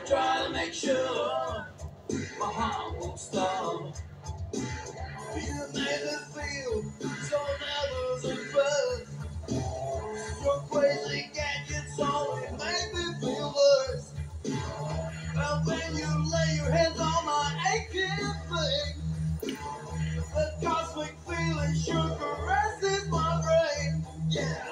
Try to make sure my heart won't stop. You made me feel so nervous and first. Your crazy gadgets only make me feel worse. Well, when you lay your hands on my aching thing, that cosmic feeling sure caresses my brain. Yeah.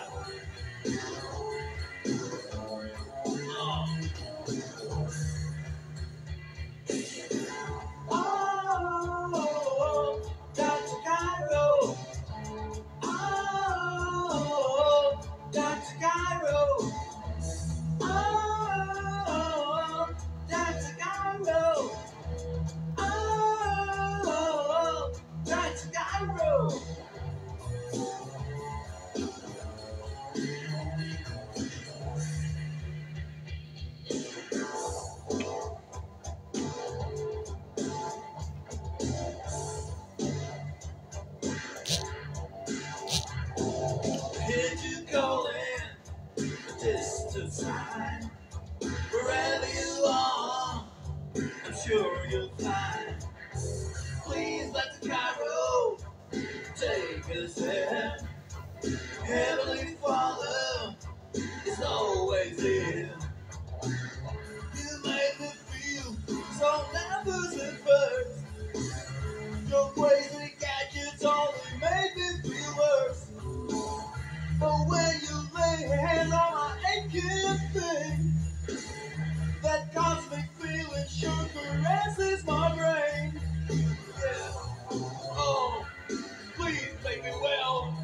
Oh, Dr. Cairo. Oh, Dr. Cairo. Oh, Dr. Cairo. Oh, Dr. Cairo. Heard you calling a distant sign. Wherever you are, I'm sure you'll find. Please let the Cairo take us there. Heavenly Father is always here. You made me feel so nervous at first. Your crazy gadgets only made me feel worse. But when you lay your hands on my aching thing, that cosmic feeling sure caresses my brain. Yeah. Oh, please make me well.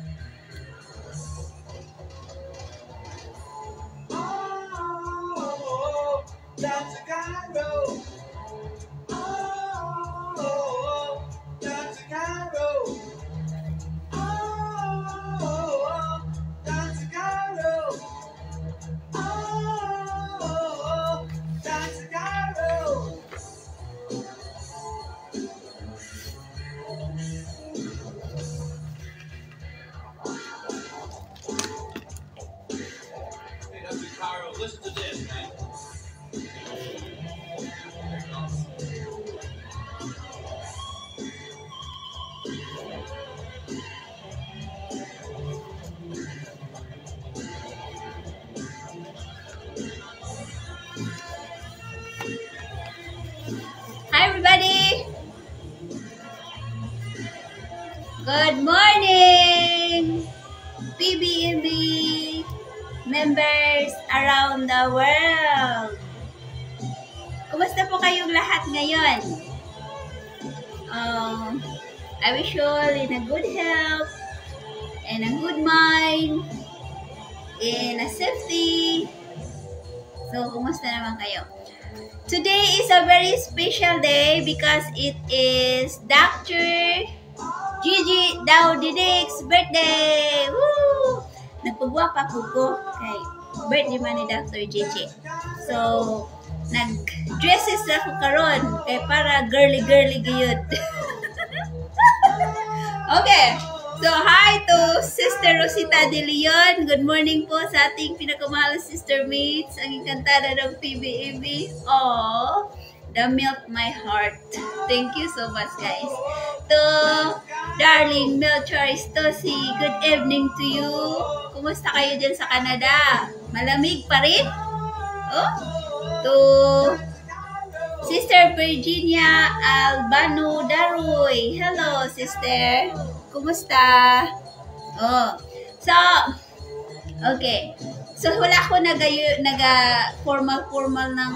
Oh, Dr. Cairo. Oh, Dr. Cairo. Oh, Dr. Cairo. Oh, Dr. Cairo. Hey, Dr. Cairo, listen to this, man. Hi everybody! Good morning! PBMB members around the world! Kumusta po kayong lahat ngayon? I wish you all in a good health, and a good mind, in a safety. So, kumusta naman kayo? Today is a very special day because it is Dr. Gigi Daudidik's birthday! Woo! Nagpagwapa ko kay birthday man ni Dr. Gigi. So, nag-dresses na ko karon kay para girly-girly gayud. Okay. So, hi to Sister Rosita De Leon. Good morning po sa ating pinakamahal Sister Mates. Ang encantada ng PBAB. Oh, that melt my heart. Thank you so much, guys. To darling Melcharis Tosi, good evening to you. Kumusta kayo dyan sa Canada? Malamig pa rin? Oh, to Sister Virginia Albano Daroy. Hello, sister. Kumusta? Oh. So, okay. So, wala ko formal ng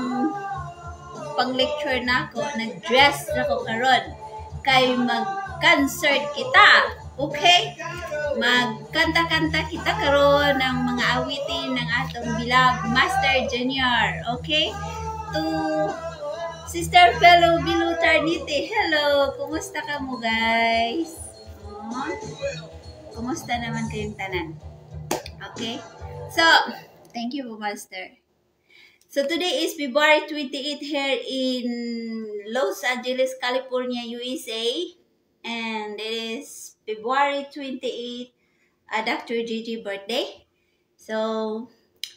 pang-lecture na ako. Nag-dress na ko karon. Kay mag-concert kita. Okay? Magkanta-kanta kita karon ng mga awitin ng atong beloved Master Junior. Okay? To Sister Fellow Bilutarniti. Hello! Kumusta ka mo, guys? Oh, kumusta naman kayong tanan? Okay? So, thank you, Master. So, today is February 28 here in Los Angeles, California, USA. And it is February 28, Dr. Gigi birthday. So,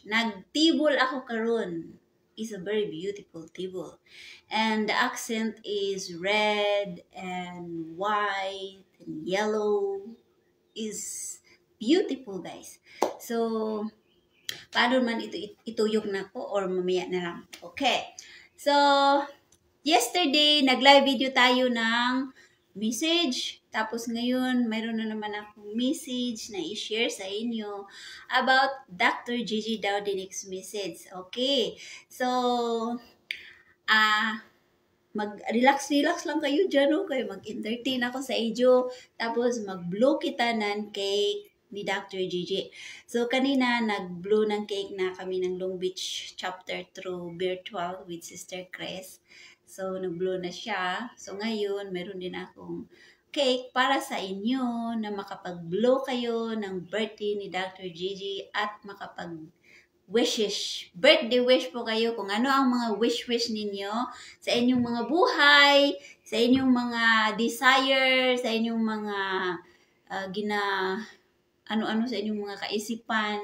nagtibol ako karon. is a very beautiful table. And the accent is red and white and yellow. Is beautiful, guys. So, paano man ito ituyok na ko or mamaya na lang. Okay. So, yesterday, nag-live video tayo ng message. Tapos ngayon, mayroon na naman akong message na i-share sa inyo about Dr. Gigi Daudinek's message. Okay. So, mag-relax-relax lang kayo dyan, no? Kayo mag-entertain ako sa inyo. Tapos, mag-blow kita ng cake ni Dr. Gigi. So, kanina, nag-blow ng cake na kami ng Long Beach chapter through virtual with Sister Chris. So, nag-blow na siya. So, ngayon, meron din akong cake para sa inyo na makapag-blow kayo ng birthday ni Dr. Gigi at birthday wish po kayo kung ano ang mga wish ninyo sa inyong mga buhay, sa inyong mga desire, sa inyong mga ano-ano sa inyong mga kaisipan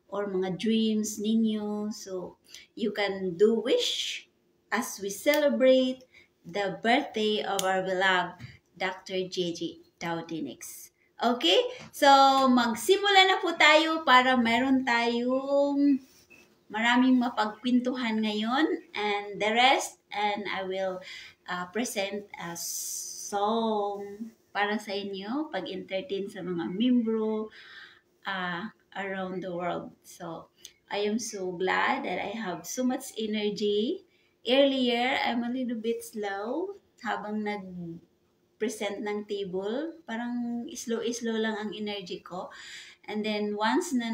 or mga dreams ninyo. So, you can do wish as we celebrate the birthday of our beloved Dr. Gigi Daudinex. Okay? So, magsimula na po tayo para meron tayong maraming mapagkwentuhan ngayon and the rest, and I will present a song para sa inyo, pag-entertain sa mga membro around the world. So, I am so glad that I have so much energy. Earlier, I'm a little bit slow habang present ng table, parang slow lang ang energy ko. And then once na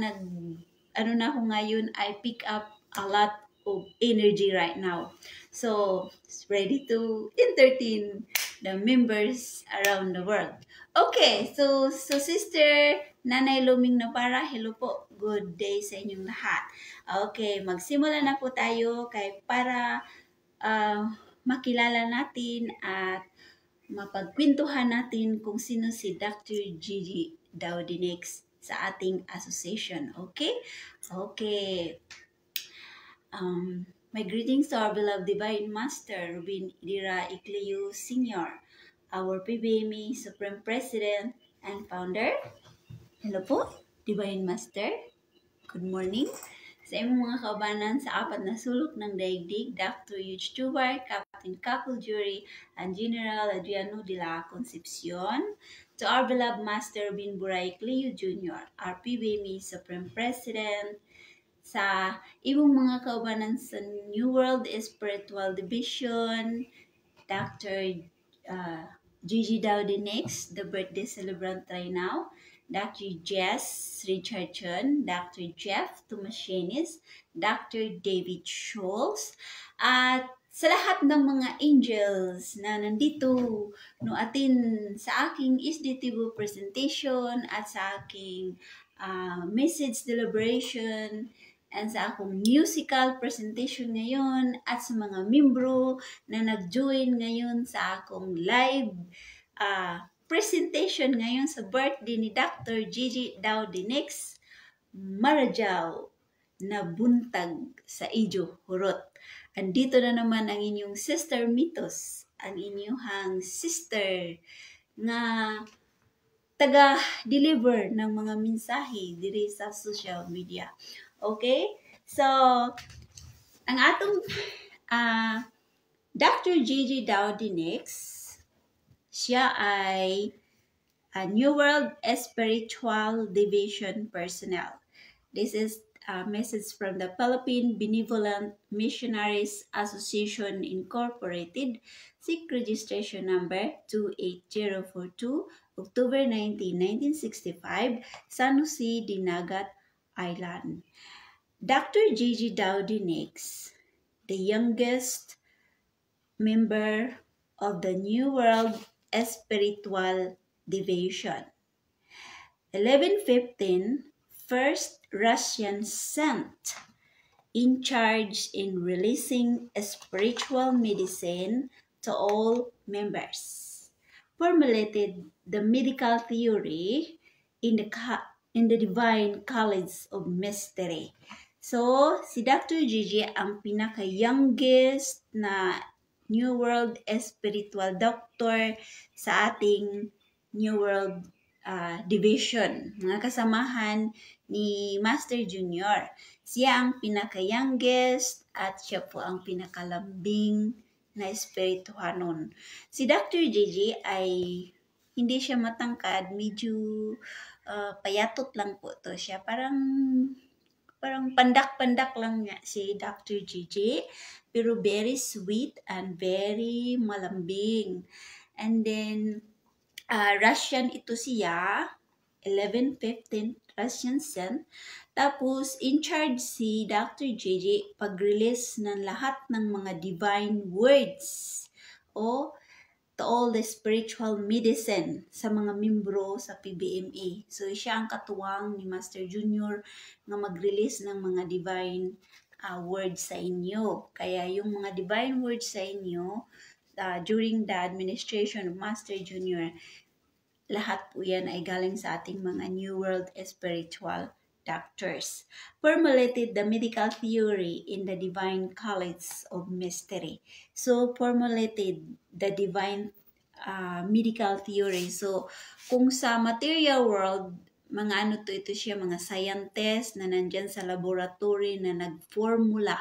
ano na ako ngayon, I pick up a lot of energy right now. So, ready to entertain the members around the world. Okay, so Sister Nanay Luming na para, hello po, good day sa inyong lahat. Okay, magsimula na po tayo para makilala natin at mapagkwentuhan natin kung sino si Dr. Gigi Daudinex sa ating association. Okay? Okay. My greetings to our beloved Divine Master, Rubin Idira Icleo Sr., our PBME Supreme President and Founder. Hello po, Divine Master. Good morning. Sa imong mga kaubanan sa apat na sulok ng daigdig, Dr. Yuj Chubar, Captain Kakul Jury, and General Adriano de la Concepcion. To our beloved Master Bin Buray Cleo Jr., our PBME Supreme President. Sa imong mga kaubanan sa New World Spiritual Division, Dr. Gigi Daudinex, the birthday celebrant right now. Dr. Jess Richardson, Dr. Jeff Tomashenis, Dr. David Schultz, at sa lahat ng mga angels na nandito no atin sa aking SDTV presentation at sa aking message deliberation and sa akong musical presentation ngayon at sa mga membro na nag-join ngayon sa akong live presentation ngayon sa birthday ni Dr. Gigi Daudinex, Marajaw na buntag sa ijo hurot. Andito na naman ang inyong Sister Mitos, ang inyong sister na taga-deliver ng mga mensahe diri sa social media. Okay? So, ang atong Dr. Gigi Daudinex, siya ay a New World Spiritual Division personnel. This is a message from the Philippine Benevolent Missionaries Association Incorporated, SIC registration number 28042, October 19, 1965, San Jose, Dinagat Island. Dr. Gigi Daudinex, the youngest member of the New World Spiritual Division. 1115, first Russian saint in charge in releasing spiritual medicine to all members. Formulated the medical theory in the Divine College of Mystery. So, si Dr. Gigi ang pinaka-youngest na New World Spiritual Doctor sa ating New World Division. Mga kasamahan ni Master Junior. Siya ang pinaka-youngest at siya po ang pinakalambing na espirituhanon. Si Dr. Gigi ay hindi siya matangkad, medyo payatot lang po to siya. Parang pandak-pandak lang niya si Dr. Gigi, pero very sweet and very malambing. And then, Russian ito siya, 11-15 Russian Sun. Tapos, in charge si Dr. Gigi pag-release ng lahat ng mga divine words o to all the spiritual medicine sa mga membro sa PBMA. So, siya ang katuwang ni Master Junior na mag-release ng mga divine words sa inyo. Kaya yung mga divine words sa inyo, during the administration of Master Junior, lahat po yan ay galing sa ating mga New World Spiritual Doctors. Formulated the medical theory in the Divine College of Mystery. So, formulated the divine medical theory. So, kung sa material world, mga ito siya, mga scientists na nandyan sa laboratory na nag-formula,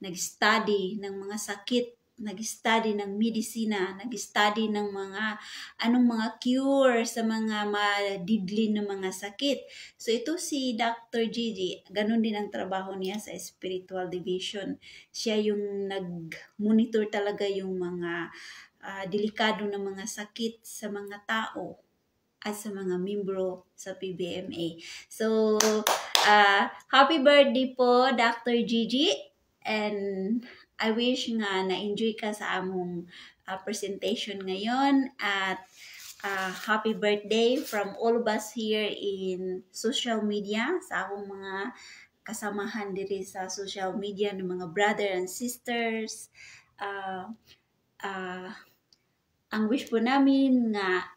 nag-study ng mga sakit, nag-study ng medisina, nag-study ng mga cure sa mga madidlin na mga sakit. So ito si Dr. Gigi, ganun din ang trabaho niya sa spiritual division. Siya yung nag-monitor talaga yung mga delikado na mga sakit sa mga tao at sa mga membro sa PBMA. So, happy birthday po, Dr. Gigi. And I wish nga na-enjoy ka sa among presentation ngayon. At happy birthday from all of us here in social media, sa akong mga kasamahan diri sa social media ng mga brother and sisters. Ang wish po namin nga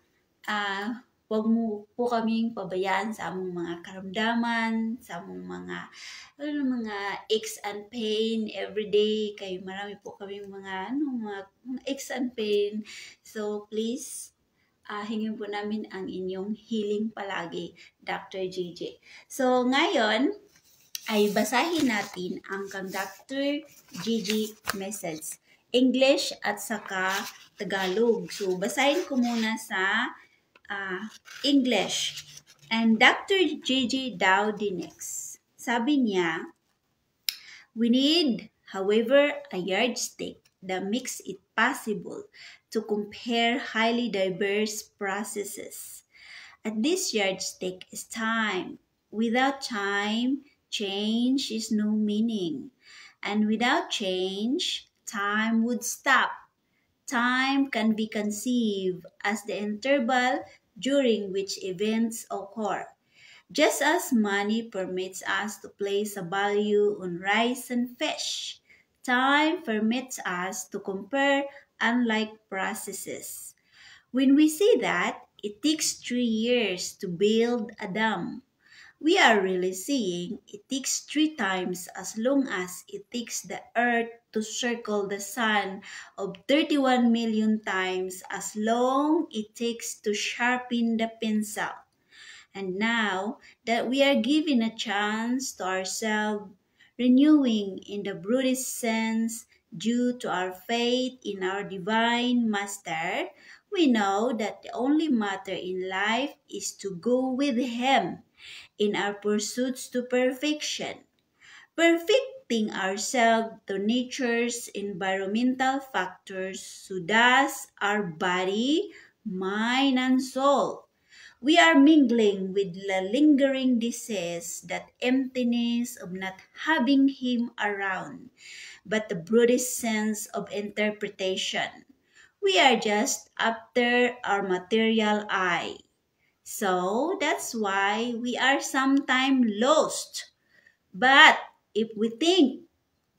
huwag mo po kaming pabayaan sa among mga karamdaman, sa among mga aches and pain everyday. Kay marami po kaming mga aches and pain. So please, hingin po namin ang inyong healing palagi, Dr. Gigi. So ngayon ay basahin natin ang kang Dr. Gigi message. English at saka Tagalog. So basahin ko muna sa English. And Dr. Gigi Daudinix, sabi niya, we need, however, a yardstick that makes it possible to compare highly diverse processes. And this yardstick is time. Without time, change is no meaning. And without change, time would stop. Time can be conceived as the interval during which events occur. Just as money permits us to place a value on rice and fish, time permits us to compare unlike processes. When we say that it takes 3 years to build a dam, we are really saying it takes 3 times as long as it takes the earth to circle the sun, of 31 million times as long it takes to sharpen the pencil. And now that we are given a chance to ourselves, renewing in the broadest sense due to our faith in our Divine Master, we know that the only matter in life is to go with Him in our pursuits to perfection, perfecting ourselves to nature's environmental factors, so thus our body, mind, and soul. We are mingling with the lingering disease, that emptiness of not having Him around, but the broadest sense of interpretation. We are just after our material eye. So that's why we are sometimes lost. But if we think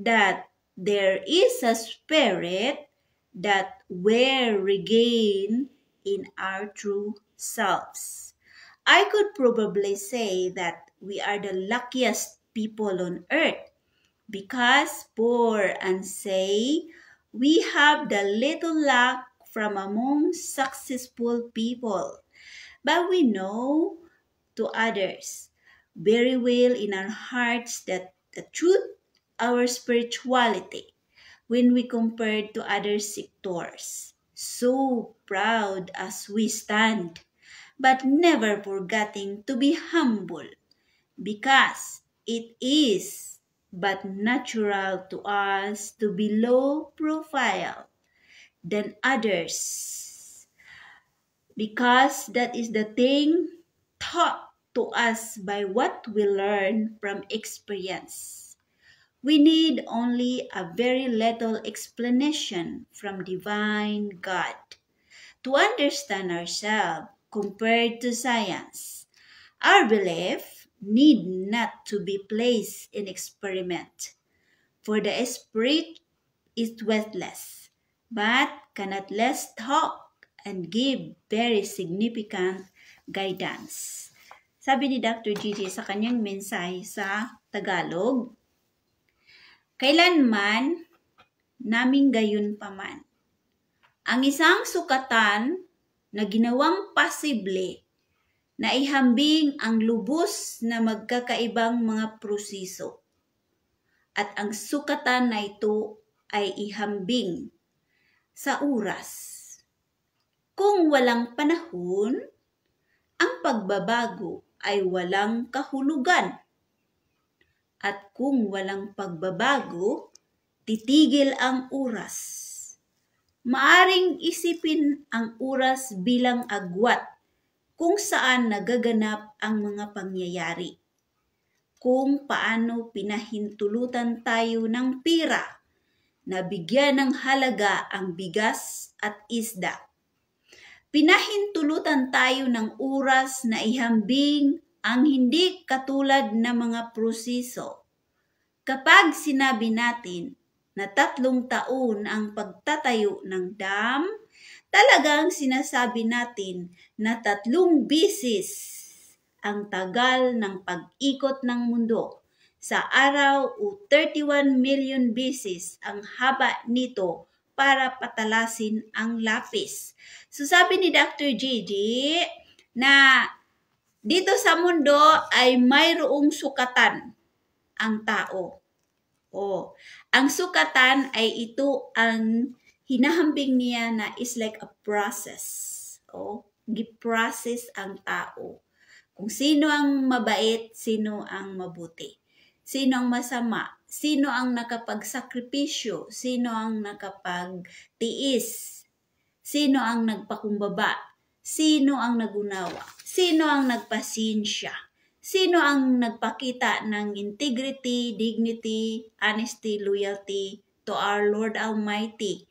that there is a spirit, that we're regained in our true selves, I could probably say that we are the luckiest people on earth, because poor and say we have the little luck from among successful people. But we know to others very well in our hearts that the truth, our spirituality, when we compare to other sectors, so proud as we stand, but never forgetting to be humble, because it is but natural to us to be low profile than others, because that is the thing taught to us by what we learn from experience. We need only a very little explanation from divine God to understand ourselves compared to science. Our belief need not to be placed in experiment, for the spirit is worthless, but cannot less talk and give very significant guidance. Sabi ni Dr. Gigi sa kanyang mensahe sa Tagalog, kailanman naming gayon paman, ang isang sukatan na ginawang posible na ihambing ang lubos na magkakaibang mga proseso. At ang sukatan na ito ay ihambing sa oras. Kung walang panahon, ang pagbabago ay walang kahulugan. At kung walang pagbabago, titigil ang oras. Maaring isipin ang oras bilang agwat kung saan nagaganap ang mga pangyayari. Kung paano pinahintulutan tayo ng pira na bigyan ng halaga ang bigas at isda. Pinahintulutan tayo ng oras na ihambing ang hindi katulad na mga proseso. Kapag sinabi natin na 3 taon ang pagtatayo ng dam, talagang sinasabi natin na 3 bisis ang tagal ng pag-ikot ng mundo sa araw o 31 million bisis ang haba nito para patalasin ang lapis. So sabi ni Dr. Gigi na dito sa mundo ay mayroong sukatan ang tao. Ang sukatan ay ito ang hinahambing niya na is like a process. Giprocess ang tao. Kung sino ang mabait, sino ang mabuti. Sino ang masama, sino ang nakapagsakripisyo, sino ang nakapagtiis, sino ang nagpakumbaba, sino ang nagunawa, sino ang nagpasensya, sino ang nagpakita ng integrity, dignity, honesty, loyalty to our Lord Almighty.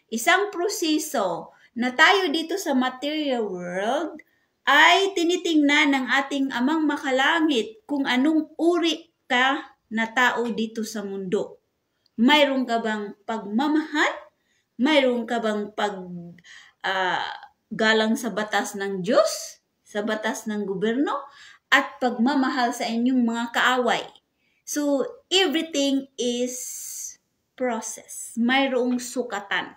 Isang proseso na tayo dito sa material world ay tinitingnan ng ating amang makalangit kung anong uri ka na tao dito sa mundo. Mayroon ka bang pagmamahal? Mayroon ka bang galang sa batas ng Diyos? Sa batas ng gobyerno? At pagmamahal sa inyong mga kaaway? So, everything is process. Mayroong sukatan.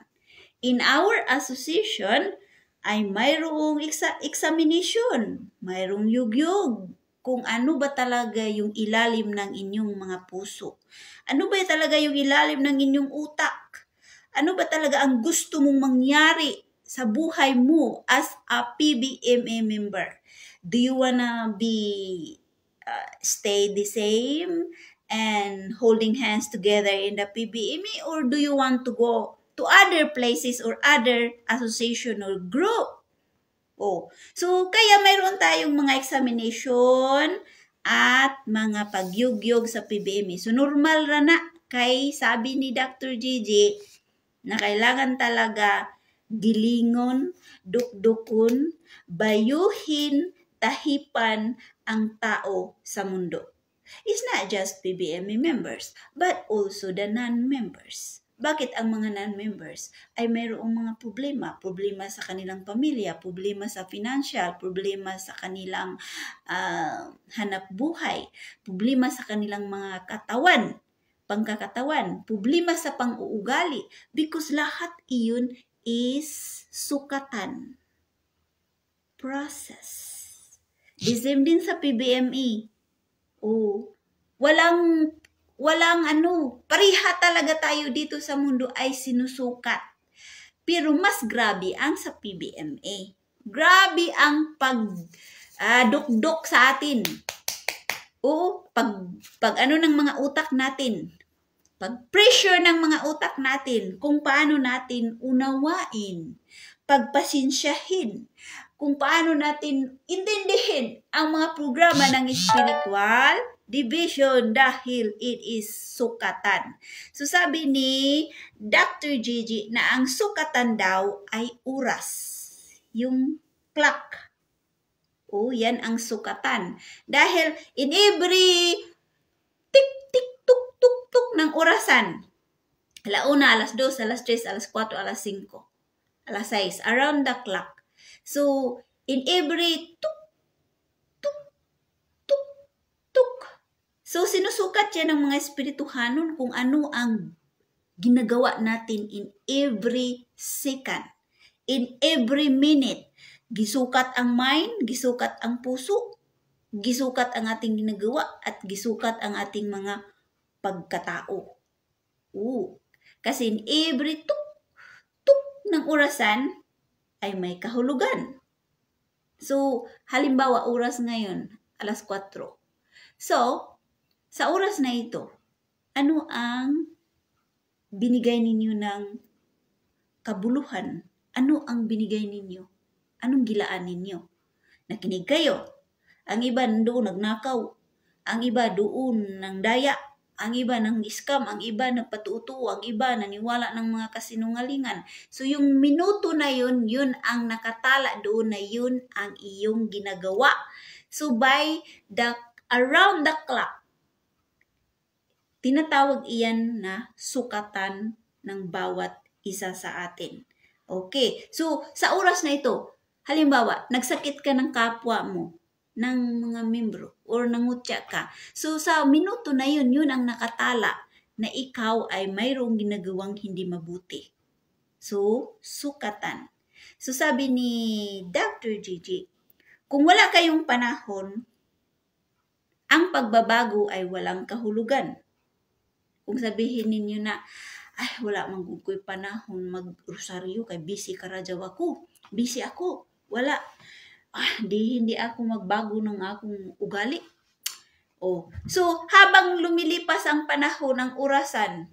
In our association, ay mayroong examination. Mayroong yugyug. Kung ano ba talaga yung ilalim ng inyong mga puso. Ano ba talaga yung ilalim ng inyong utak? Ano ba talaga ang gusto mong mangyari sa buhay mo as a PBMA member? Do you wanna stay the same and holding hands together in the PBMA, or do you want to go to other places or other association or group? So kaya mayroon tayong mga examination at mga pagyugyog sa PBMA. So normal ra na kay sabi ni Dr. Gigi na kailangan talaga gilingon, dukdukon, bayuhin, tahipan ang tao sa mundo. It's not just PBMA members, but also the non-members. Bakit ang mga non-members ay mayroong mga problema? Problema sa kanilang pamilya, problema sa financial, problema sa kanilang hanap buhay, problema sa kanilang mga pangkakatawan, problema sa pang-uugali, because lahat iyon is sukatan. Process. The same din sa PBME. Walang pariha talaga tayo dito sa mundo ay sinusukat. Pero mas grabe ang sa PBMA. Grabe ang pagdukdok sa atin. Pag ng mga utak natin. Pag-pressure ng mga utak natin kung paano natin unawain, pagpasensyahin, kung paano natin intindihin ang mga programa ng spiritual division dahil it is sukatan. So sabi ni Dr. Gigi na ang sukatan daw ay oras. Yung clock. Yan ang sukatan. Dahil in every tik-tik-tuk-tuk-tuk ng orasan, alauna, alas 2, alas 3, alas 4, alas 5, alas 6, around the clock. So, in every tuk, tuk, tuk, tuk. So, sinusukat yan ng mga espirituhanon kung ano ang ginagawa natin in every second, in every minute. Gisukat ang mind, gisukat ang puso, gisukat ang ating ginagawa, at gisukat ang ating mga pagkatao. Kasi in every tuk, tuk ng orasan, ay may kahulugan. So, halimbawa, oras ngayon, alas 4. So, sa oras na ito, ano ang binigay ninyo ng kabuluhan? Ano ang binigay ninyo? Anong gilaan ninyo? Nakinig kayo. Ang iba doon nagnakaw. Ang iba doon nang daya. Ang iba nang scam, ang iba nagpatuto, ang iba naniwala ng mga kasinungalingan. So yung minuto na yun ang nakatala doon na yun ang iyong ginagawa. So by around the clock, tinatawag iyan na sukatan ng bawat isa sa atin. Okay, so sa oras na ito, halimbawa, nagsakit ka ng kapwa mo, ng mga membro or nangutya ka. So sa minuto na yun ang nakatala na ikaw ay mayroong ginagawang hindi mabuti. So, sukatan. So sabi ni Dr. Gigi, kung wala kayong panahon, ang pagbabago ay walang kahulugan. Kung sabihin ninyo na, ay wala manggugoy panahon mag-rosaryo kay busy karadyaw ako. Busy ako. Wala. Hindi ako magbago ng akong ugali. So, habang lumilipas ang panahon ng orasan,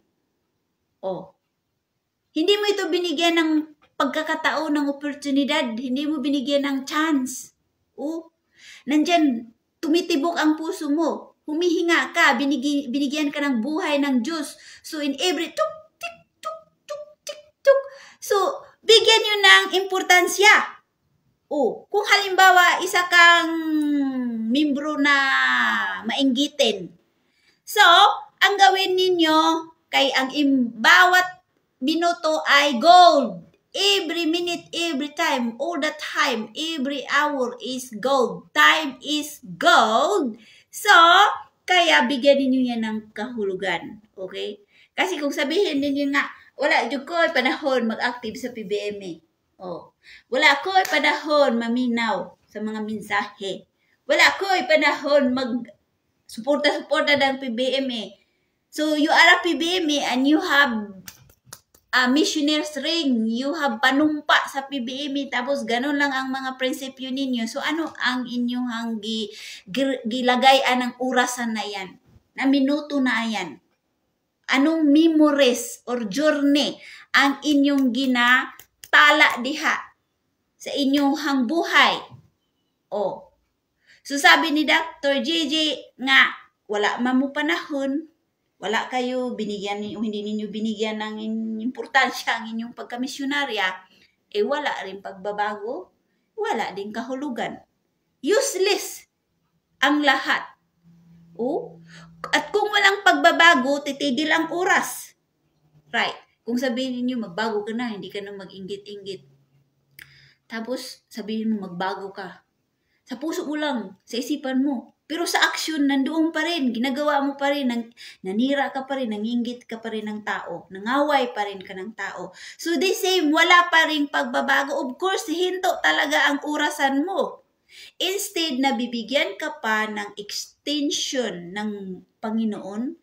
hindi mo ito binigyan ng pagkakataon ng oportunidad, hindi mo binigyan ng chance. Nandyan, tumitibok ang puso mo, humihinga ka, binigyan ka ng buhay ng Diyos. So, in every tuk, tik, tuk, tuk, tik, tuk. So, bigyan nyo ng importansya. Kung halimbawa, isa kang membro na mainggitin. So, ang gawin ninyo, kay ang bawat minuto ay gold. Every minute, every time, all the time, every hour is gold. Time is gold. So, kaya bigyan ninyo yan ng kahulugan. Okay? Kasi kung sabihin ninyo nga, wala, dyan ko ay panahon mag-active sa PBMA. Wala ko ay panahon maminaw sa mga mensahe. Wala ko ay panahon mag-suporta-suporta ng PBMA. So, you are a PBMA and you have a missioner's ring. You have panumpa sa PBMA. Tapos, ganun lang ang mga prinsipyo ninyo. So, ano ang inyong gilagayan ng orasan na yan? Na minuto na yan? Anong memories or journey ang inyong ginatala diha sa inyong hangbuhay? So sabi ni Dr. Gigi nga, wala mo panahon, wala kayo binigyan, hindi ninyo binigyan ng importansya ang inyong pagkamisyonarya, wala rin pagbabago, wala din kahulugan. Useless ang lahat. At kung walang pagbabago, titigil ang oras. Right. Kung sabihin niyo magbago ka na, hindi ka na mag-inggit-inggit. Tapos sabihin mo magbago ka. Sa puso mo lang, sa isipan mo. Pero sa action, nandoon pa rin. Ginagawa mo pa rin. Nanira ka pa rin. Nanginggit ka pa rin ng tao. Nangaway pa rin ka ng tao. So the same, wala pa rin pagbabago. Of course, hinto talaga ang orasan mo. Instead na bibigyan ka pa ng extension ng Panginoon,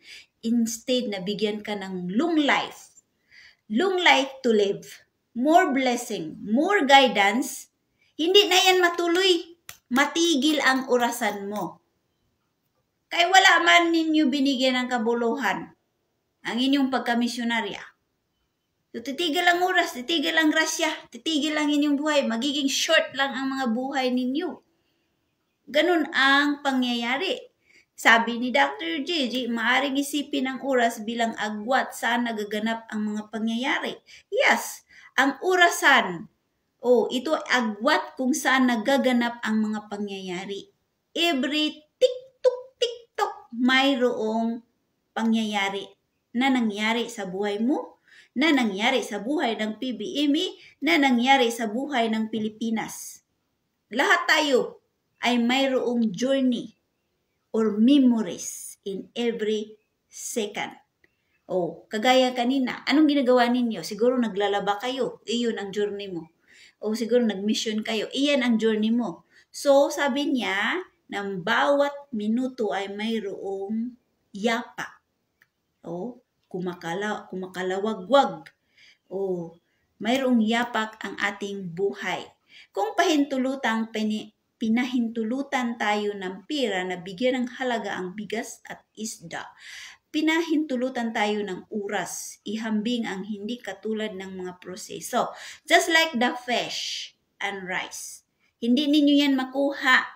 instead na bigyan ka ng long life to live, more blessing, more guidance, hindi na yan matuloy. Matigil ang orasan mo. Kaya wala man ninyo binigyan ng kabuluhan ang inyong pagkamisyonarya. So, titigil ang oras, titigil ang grasya, titigil ang inyong buhay. Magiging short lang ang mga buhay ninyo. Ganun ang pangyayari. Sabi ni Dr. Gigi, maaring isipin ang oras bilang agwat saan nagaganap ang mga pangyayari. Yes, ang orasan, ito agwat kung saan nagaganap ang mga pangyayari. Every tiktok, mayroong pangyayari na nangyari sa buhay mo, na nangyari sa buhay ng PBME, na nangyari sa buhay ng Pilipinas. Lahat tayo ay mayroong journey or memories in every second. Kagaya kanina, anong ginagawa ninyo? Siguro naglalaba kayo, iyon ang journey mo. O siguro nag-mission kayo, iyan ang journey mo. So, sabi niya, ng bawat minuto ay mayroong yapa. Kumakalawagwag. Mayroong yapak ang ating buhay. Kung pinahintulutan tayo ng pera na bigyan ng halaga ang bigas at isda, pinahintulutan tayo ng oras, ihambing ang hindi katulad ng mga proseso. Just like the fish and rice. Hindi ninyo yan makuha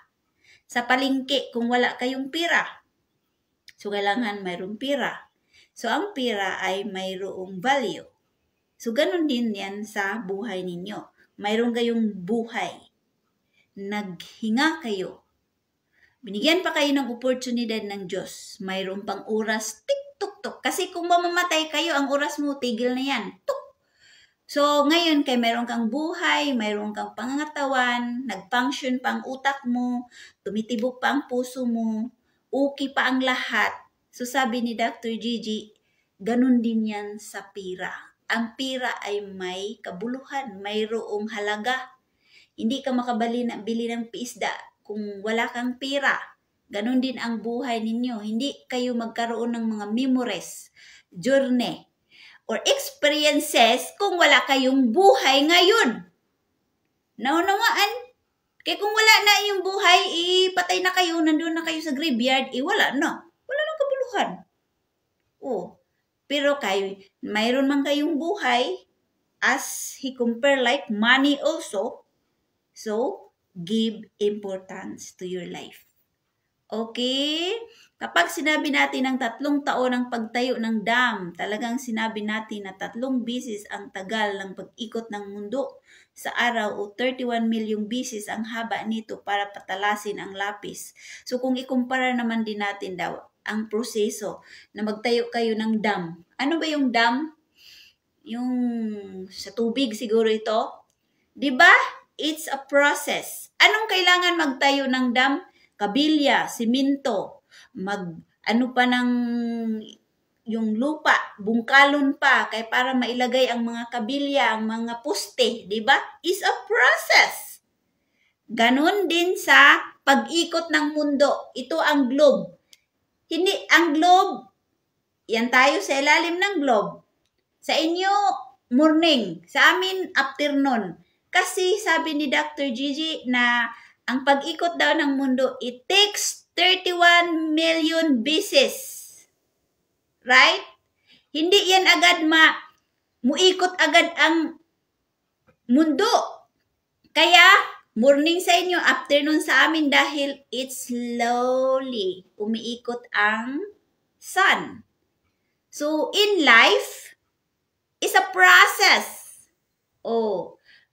sa palengke kung wala kayong pera. So, kailangan mayroong pera. So, ang pera ay mayroong value. So, ganun din yan sa buhay ninyo. Mayroong kayong buhay. Naghinga kayo. Binigyan pa kayo ng oportunidad ng Diyos. Mayroon pang oras, tik-tuk-tuk. Kasi kung mamamatay kayo, ang oras mo, tigil na yan. Tuk! So, ngayon, kay mayroon kang buhay, mayroon kang pangangatawan, nag-function pa ang utak mo, tumitibok pa ang puso mo, okay pa ang lahat. So, sabi ni Dr. Gigi, ganun din yan sa pira. Ang pira ay may kabuluhan, mayroong halaga. Hindi ka makabili ng isda kung wala kang pera. Ganon din ang buhay ninyo. Hindi kayo magkaroon ng mga memories, journey, or experiences kung wala kayong buhay ngayon. Naunawaan? Kaya kung wala na yung buhay, patay na kayo, nandun na kayo sa graveyard, wala na. Wala nang kabuluhan. Pero kayo, mayroon man kayong buhay, as he compare like money also, so, give importance to your life. Okay? Kapag sinabi natin ng 3 taon ang pagtayo ng dam, talagang sinabi natin na 3 bisis ang tagal ng pag-ikot ng mundo sa araw o 31 milyong bisis ang haba nito para patalasin ang lapis. So, kung ikumpara naman din natin daw ang proseso na magtayo kayo ng dam. Ano ba yung dam? Yung sa tubig siguro ito. Diba? It's a process. Anong kailangan magtayo ng dam? Kabilya, simento, yung lupa, bungkalon pa, kaya para mailagay ang mga kabilya, ang mga poste, di ba? Is a process. Ganon din sa pag-ikot ng mundo. Ito ang globe. Hindi, ang globe, yan tayo sa ilalim ng globe. Sa inyo, morning. Sa amin, afternoon. Kasi sabi ni Dr. Gigi na ang pag-ikot daw ng mundo, it takes 31 million bisis. Right? Hindi yan agad muikot agad ang mundo. Kaya, morning sa inyo, afternoon sa amin dahil it's slowly umiikot ang sun. So, in life, is a process.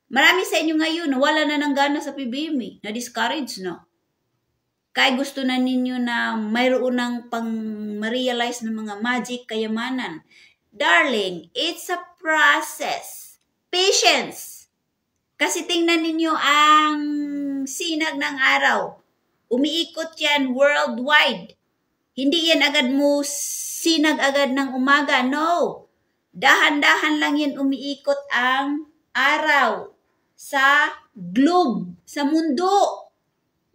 Marami sa inyo ngayon, wala na ng gana sa PBME, na-discourage na. Kaya gusto na ninyo na mayroon ng pang-realize ng mga magic kayamanan. Darling, it's a process. Patience. Kasi tingnan ninyo ang sinag ng araw. Umiikot yan worldwide. Hindi yan agad mo sinag agad ng umaga. No. Dahan-dahan lang yan umiikot ang araw sa globe, sa mundo.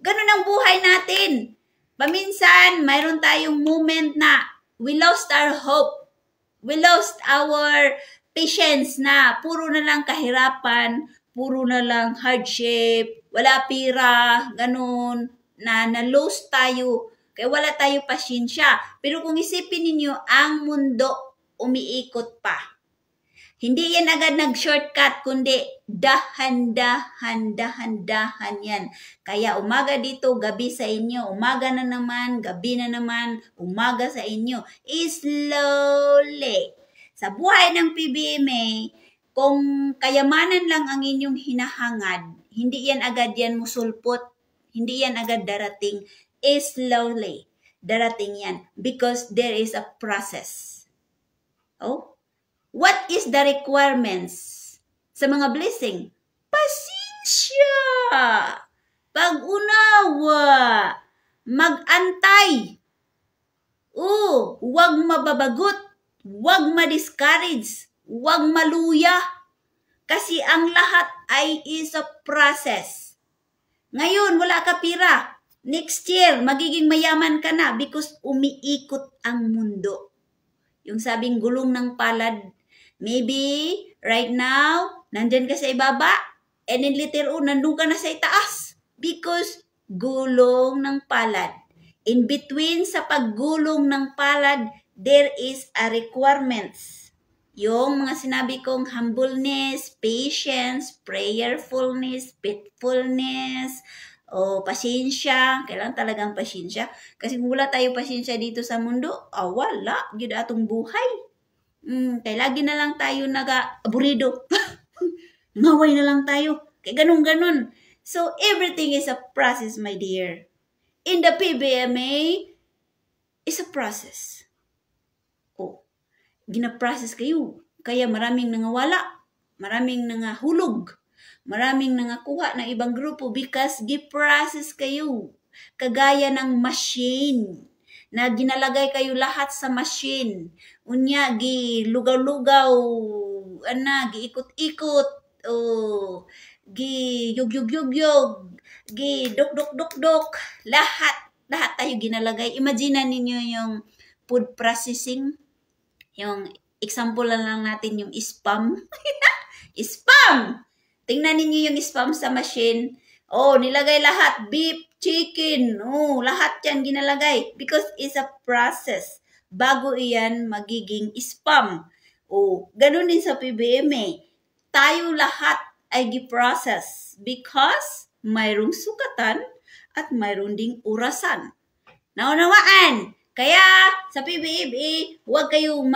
Ganun ang buhay natin. Paminsan, mayroon tayong moment na we lost our hope. We lost our patience na puro na lang kahirapan, puro na lang hardship, wala pira, ganun, na na-lost tayo. Kaya wala tayo pasyensya. Pero kung isipin ninyo, ang mundo umiikot pa. Hindi yan agad nag-shortcut, kundi dahan-dahan yan. Kaya umaga dito, gabi sa inyo. Umaga na naman, gabi na naman, umaga sa inyo. Slowly. Sa buhay ng PBMA, kung kayamanan lang ang inyong hinahangad, hindi yan agad yan musulpot. Hindi yan agad darating. Slowly. Darating yan. Because there is a process. Oh? What is the requirements sa mga blessing? Pasensya, pag-unawa, mag-antay. Huwag mababagot, huwag ma-discourage, huwag maluya. Kasi ang lahat ay is a process. Ngayon, wala ka pira. Next year, magiging mayaman ka na because umiikot ang mundo. Yung sabing gulong ng palad, maybe, right now, nandyan ka sa ibaba, and then later on, nandun ka na sa itaas. Because, gulong ng palad. In between sa paggulong ng palad, there is a requirements. Yung mga sinabi kong humbleness, patience, prayerfulness, faithfulness, pasensya. Kailangan talagang pasensya. Kasi kung wala tayo pasensya dito sa mundo, wala. Yun atong buhay. Kaya lagi na lang tayo naga-aburido. Ngaway na lang tayo. Kaya ganun-ganun. So, everything is a process, my dear. In the PBMA, is a process. Gina-process kayo. Kaya maraming nangawala. Maraming nangahulog. Maraming nangakuha ng ibang grupo because gi-process kayo. Kagaya ng machine na ginalagay kayo lahat sa machine. Unya, gi-lugaw-lugaw, gi-ikot-ikot, gi-yug-yug-yug-yug, gi-dok-dok-dok-dok, lahat tayo ginalagay. Imagine ninyo yung food processing, yung example lang natin yung spam. Spam! Tingnan ninyo yung spam sa machine. Nilagay lahat, beef, chicken, lahat yan ginalagay because it's a process bago iyan magiging spam. Ganun din sa PBMA. Tayo lahat ay gi-process because mayroong sukatan at mayroong ding orasan. Naunawaan! Kaya sa PBMA, huwag kayong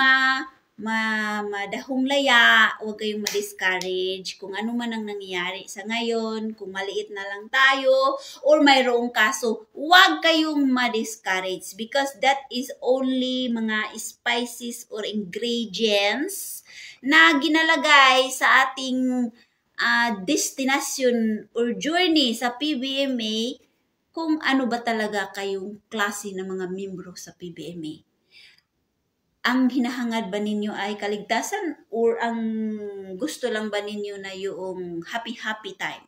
madahong laya, huwag kayong ma-discourage kung ano man ang nangyayari sa ngayon, kung maliit na lang tayo, or mayroong kaso, huwag kayong ma-discourage because that is only mga spices or ingredients na ginalagay sa ating destination or journey sa PBMA kung ano ba talaga kayong klase ng mga membro sa PBMA. Ang hinahangad ba ninyo ay kaligtasan or ang gusto lang ba ninyo na yung happy time?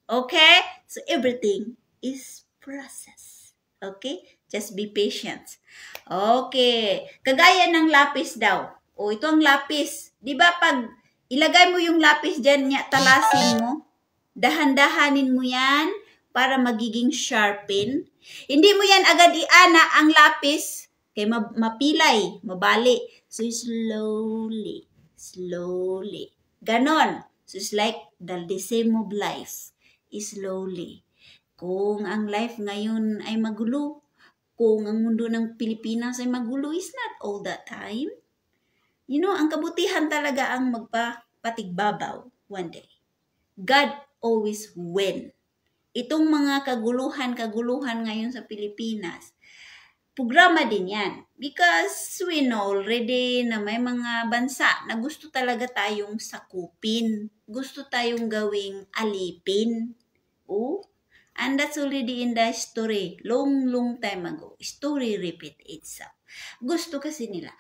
Okay? So everything is process. Okay? Just be patient. Okay. Kagaya ng lapis daw. Ito ang lapis. Di ba pag ilagay mo yung lapis dyan, talasin mo, dahan-dahanin mo yan para magiging sharpen. Hindi mo yan agad iana ang lapis. Kaya mapilay, mabali. So, slowly. Ganon. So, it's like the same of life. Slowly. Kung ang life ngayon ay magulo, kung ang mundo ng Pilipinas ay magulo, is not all the time. You know, ang kabutihan talaga ang magpapatigbabaw one day. God always win. Itong mga kaguluhan ngayon sa Pilipinas, programa din yan. Because we know already na may mga bansa na gusto talaga tayong sakupin. Gusto tayong gawing alipin. Oh, and that's already in the history. Long time ago. Story repeat itself. Gusto kasi nila.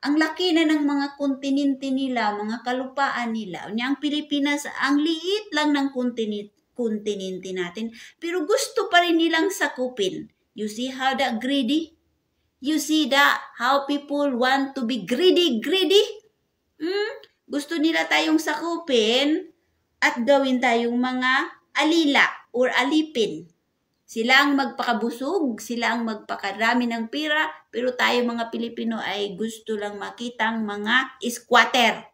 Ang laki na ng mga kontinente nila, mga kalupaan nila. Ang Pilipinas, ang liit lang ng kontinente natin. Pero gusto pa rin nilang sakupin. You see how that greedy? You see that how people want to be greedy? Gusto nila tayong sakupin at gawin tayong mga alila or alipin. Sila ang magpakabusog, sila ang magpakarami ng pira, pero tayo mga Pilipino ay gusto lang makitang mga squatter.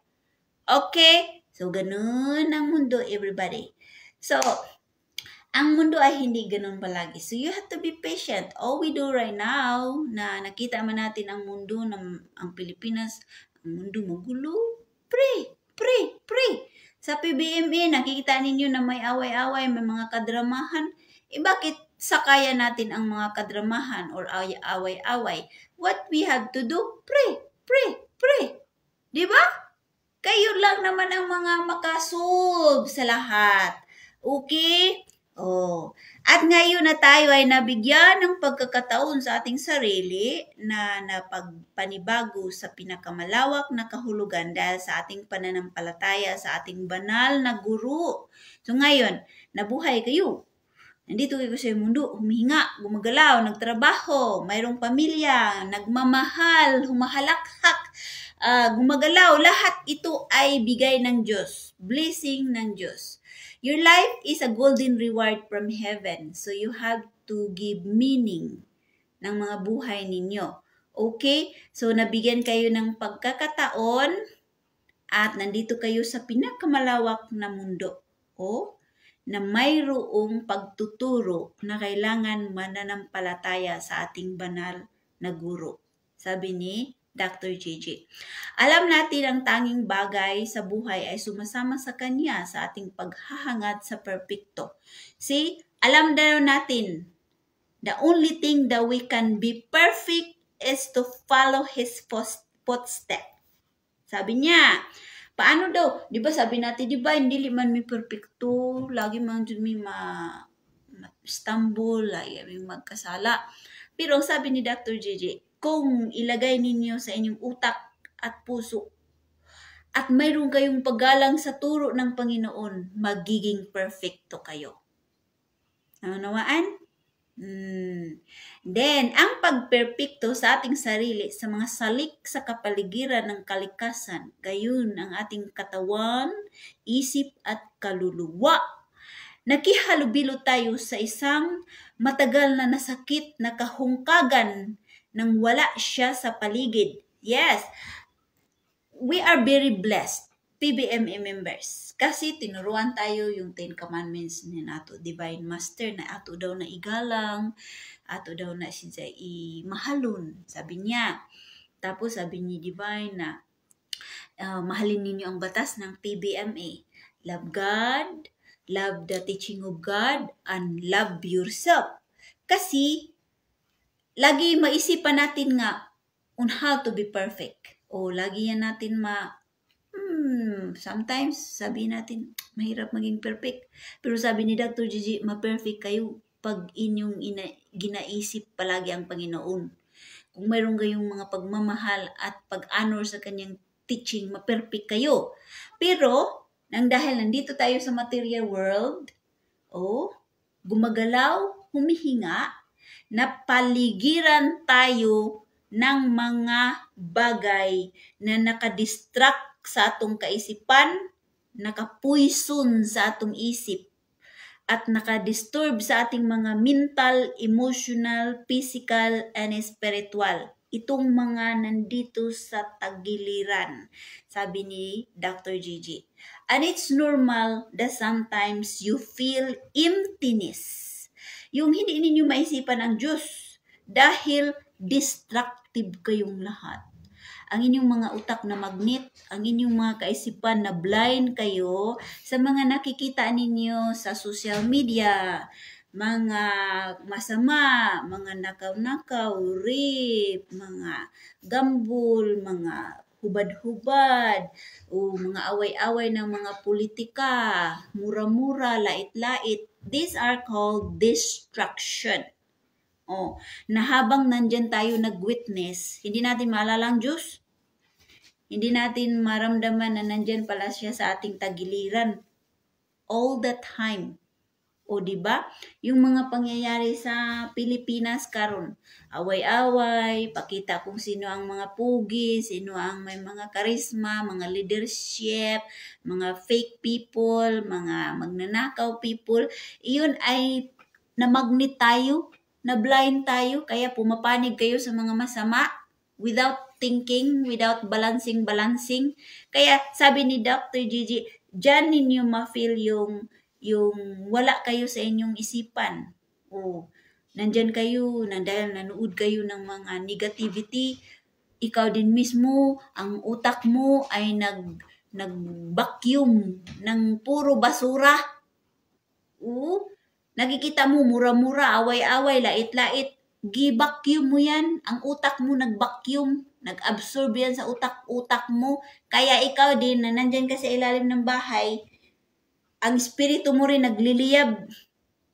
Okay? So, ganun ang mundo, everybody. So, ang mundo ay hindi ganun palagi. So, you have to be patient. All we do right now, na nakita man natin ang mundo, ang Pilipinas, ang mundo magulo, pray. Sa PBMA, nakikita ninyo na may away-away, may mga kadramahan. Bakit sakaya natin ang mga kadramahan or away-away? What we have to do? Pray. Diba? Kayo lang naman ang mga makasolve sa lahat. Okay? Oh. At ngayon na tayo ay nabigyan ng pagkakataon sa ating sarili na napagpanibago sa pinakamalawak na kahulugan dahil sa ating pananampalataya sa ating banal na guro. So ngayon, nabuhay kayo. Nandito kayo sa mundo, humihinga, gumagalaw, nagtrabaho, mayroong pamilya, nagmamahal, humahalakhak, gumagalaw. Lahat ito ay bigay ng Diyos, blessing ng Diyos. Your life is a golden reward from heaven. So you have to give meaning ng mga buhay ninyo. Okay? So nabigyan kayo ng pagkakataon at nandito kayo sa pinakamalawak na mundo. Na mayroong pagtuturo na kailangan mananampalataya sa ating banal na guro. Sabi ni Dr. JJ. Alam natin ang tanging bagay sa buhay ay sumasama sa Kanya sa ating paghahangad sa perpekto. See, alam daw natin, the only thing that we can be perfect is to follow His footsteps. Sabi niya, paano daw? Di ba sabi natin, di ba hindi man may perfecto, lagi man may ma-stumble, lagi may magkasala. Pero sabi ni Dr. JJ, kung ilagay ninyo sa inyong utak at puso at mayroon kayong paggalang sa turo ng Panginoon, magiging perfecto kayo. Naunawaan? Then, ang pagperpekto sa ating sarili sa mga salik sa kapaligiran ng kalikasan, gayon ang ating katawan, isip at kaluluwa. Nakihalubilo tayo sa isang matagal na nasakit na kahungkagan nang wala siya sa paligid. Yes, we are very blessed, PBMA members. Kasi tinuruan tayo yung 10 Commandments ni nato Divine Master na ato daw na igalang, ato daw na siya mahalon, sabi niya. Tapos sabi ni Divine na mahalin ninyo ang batas ng PBMA. Love God, love the teaching of God, and love yourself. Kasi lagi maisipan natin nga on how to be perfect. O lagi yan natin sometimes sabi natin mahirap maging perfect. Pero sabi ni Dr. Gigi, ma-perfect kayo pag inyong ginaisip palagi ang Panginoon. Kung mayroon kayong mga pagmamahal at pag-honor sa kanyang teaching, ma-perfect kayo. Pero nang dahil nandito tayo sa material world, gumagalaw, humihinga, napaligiran tayo ng mga bagay na nakadistract sa atong kaisipan, nakapuison sa atong isip, at nakadisturb sa ating mga mental, emotional, physical, and spiritual. Itong mga nandito sa tagiliran, sabi ni Dr. Gigi. And it's normal that sometimes you feel emptiness. Yung hindi ninyo maisipan ang Diyos dahil destructive kayong lahat. Ang inyong mga utak na magnet, ang inyong mga kaisipan na blind kayo sa mga nakikita ninyo sa social media, mga masama, mga nakaw-nakaw, rape, mga gambol, mga hubad-hubad, o mga away-away ng mga politika, mura-mura, lait-lait. These are called distraction. Na habang nandyan tayo nag-witness, hindi natin maalala ang Diyos. Hindi natin maramdaman na nandyan pala siya sa ating tagiliran all the time. Di ba? Yung mga pangyayari sa Pilipinas karon, away-away, pakita kung sino ang mga pugi, sino ang may mga karisma, mga leadership, mga fake people, mga magnanakaw people. Iyon ay na-magnet tayo, na-blind tayo, kaya pumapanig kayo sa mga masama without thinking, without balancing. Kaya sabi ni Dr. Gigi, dyan ninyo ma-feel yung wala kayo sa inyong isipan. Nandyan kayo, dahil nanood kayo ng mga negativity, ikaw din mismo, ang utak mo ay nag-vacuum ng puro basura. Nakikita mo, mura-mura, away-away, lait-lait, gi-vacuum mo yan, ang utak mo nag-vacuum, nag-absorb yan sa utak mo, kaya ikaw din, na nandyan ka sa ilalim ng bahay, ang espiritu mo rin nagliliyab.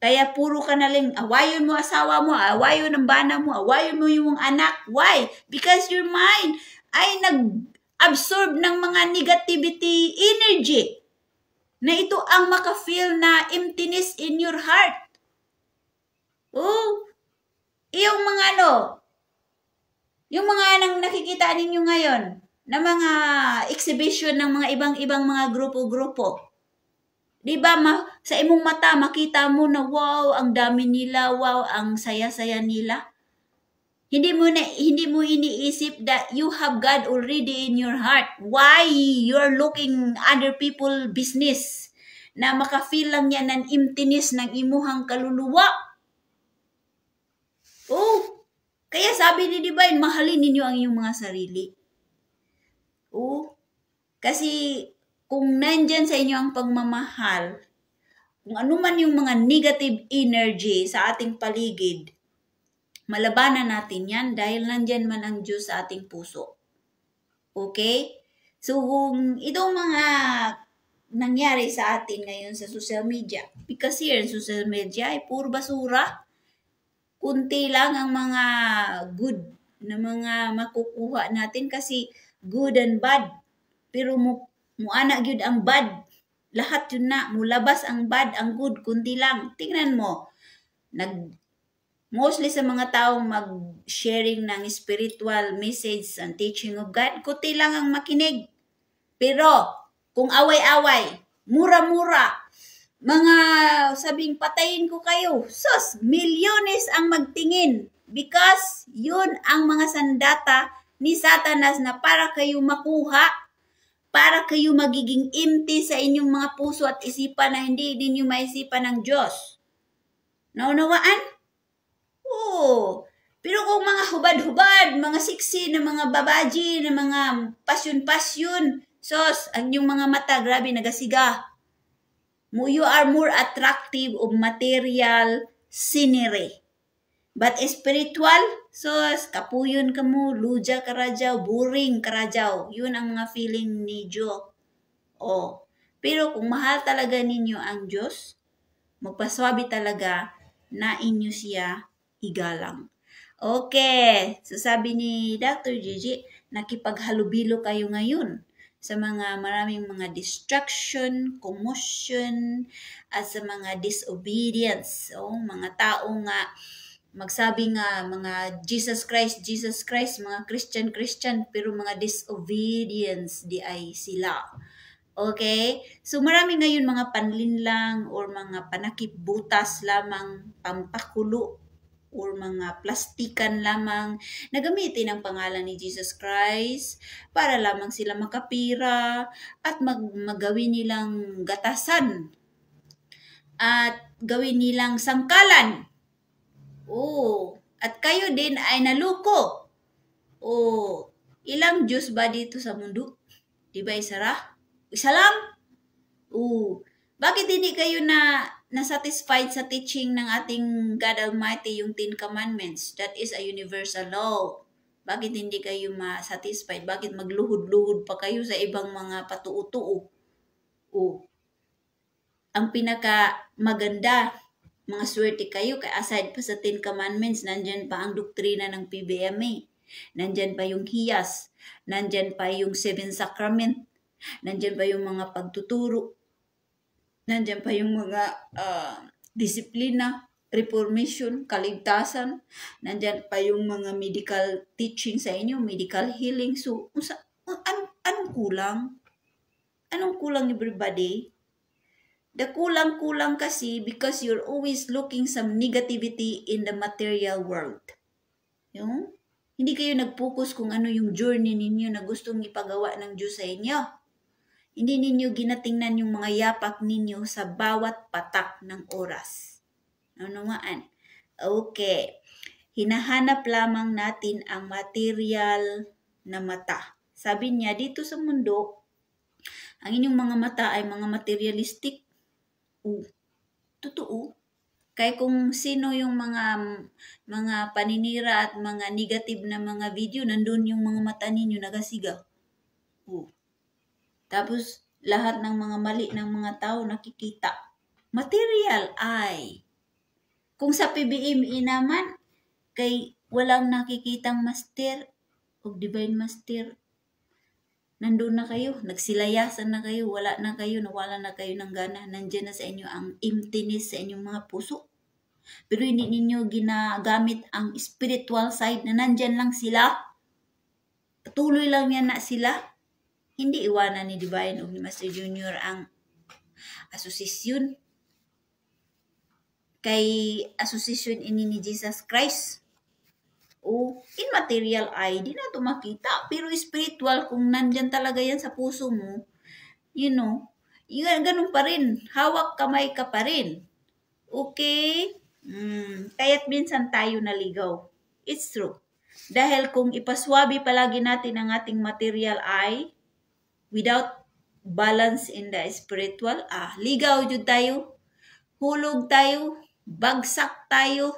Kaya puro ka na lang, awayon mo asawa mo, awayon ang bana mo, awayon mo yung anak. Why? Because your mind ay nag-absorb ng mga negativity energy. Na ito ang maka-feel na emptiness in your heart. Yung mga yung mga nang nakikita ninyo ngayon, na mga exhibition ng mga ibang mga grupo-grupo. Diba, sa imong mata, makita mo na wow, ang dami nila, wow, ang saya-saya nila. Hindi mo iniisip that you have God already in your heart. Why you're looking other people business na maka-feel lang yan ng emptiness ng imuhang kaluluwa? Kaya sabi ni Divine, mahalin ninyo ang iyong mga sarili. Kasi kung nandyan sa inyo ang pagmamahal, kung ano man yung mga negative energy sa ating paligid, malabanan natin yan dahil nandyan man ang Diyos sa ating puso. Okay? So, kung itong mga nangyari sa atin ngayon sa social media, because here in social media ay puro basura, kunti lang ang mga good na mga makukuha natin kasi good and bad. Pero muana gyud ang bad. Lahat yun na. Mulabas ang bad, ang good, kunti lang. Tingnan mo. Mostly sa mga taong mag-sharing ng spiritual message and teaching of God, kunti lang ang makinig. Pero, kung away-away, mura-mura, mga sabing patayin ko kayo, sus, milyones ang magtingin. Because yun ang mga sandata ni Satanas na para kayo makuha, para kayo magiging empty sa inyong mga puso at isipan na hindi ninyo maisipan ng Diyos. Naunawaan? Pero kung mga hubad-hubad, mga siksi na mga babaji, na mga pasyon-pasyon, sos, ang inyong mga mata, grabe, nagasiga. You are more attractive of material scenery. But spiritual, sos, kapuyon ka mo, luja ka radyaw, boring ka radyaw. Yun ang mga feeling ni Diyo. Pero kung mahal talaga ninyo ang Diyos, magpaswabi talaga na inyo siya igalang. Okay, so sabi ni Dr. Gigi, nakipaghalubilo kayo ngayon sa mga maraming mga distraction, commotion, at sa mga disobedience. Mga tao nga magsabi nga mga Jesus Christ, mga Christian, pero mga disobedience di ay sila. Okay? So marami ngayon mga panlinlang or mga panakip butas lamang, pampakulo, or mga plastikan lamang na gamitin ang pangalan ni Jesus Christ para lamang sila makapira at magawin nilang gatasan at gawin nilang sangkalan. At kayo din ay naluko. Ilang Diyos ba dito sa mundo? Di ba isa lang? Bakit hindi kayo na nasatisfied sa teaching ng ating God Almighty yung 10 Commandments. That is a universal law. Bakit hindi kayo ma-satisfied? Bakit magluhod-luhod pa kayo sa ibang mga patuo-tuo? Ang pinaka maganda, mga swerte kayo, kaya aside pa sa 10 Commandments, nandyan pa ang doktrina ng PBMA. Nandyan pa yung hiyas. Nandyan pa yung 7 Sacrament. Nandyan pa yung mga pagtuturo. Nandyan pa yung mga disiplina, reformation, kaligtasan. Nandyan pa yung mga medical teaching sa inyo, medical healing. So, anong kulang? Anong kulang, everybody? The kulang-kulang kasi because you're always looking some negativity in the material world. Yung hindi kayo nag-focus kung ano yung journey ninyo na gustong ipagawa ng Diyos sa inyo. Hindi ninyo ginatingnan yung mga yapak ninyo sa bawat patak ng oras. Ano naman? Okay. Hinahanap lamang natin ang material na mata. Sabi niya, dito sa mundo, ang inyong mga mata ay mga materialistic. Totoo. Kaya kung sino yung mga paninira at mga negative na mga video, nandun yung mga mata ninyo nagasigaw. Tapos, lahat ng mga mali ng mga tao nakikita. Material ay. Kung sa PBME naman, kay walang nakikitang master o divine master, nandun na kayo, nagsilayasan na kayo, wala na kayo, nawala na kayo ng gana, nandyan na sa inyo ang emptiness sa inyong mga puso. Pero hindi ninyo ginagamit ang spiritual side na nandyan lang sila. Patuloy lang yan na sila. Hindi iwanan ni Divine o ni Master Junior ang asosisyon. Kay asosisyon ini ni Jesus Christ. In material eye, di na ito makita. Pero spiritual, kung nandyan talaga yan sa puso mo, ganun pa rin. Hawak kamay ka pa rin. Okay? Kaya't minsan tayo naligaw. It's true. Dahil kung ipaswabi palagi natin ang ating material eye, without balance in the spiritual, ligaw jud tayo, hulog tayo, bagsak tayo,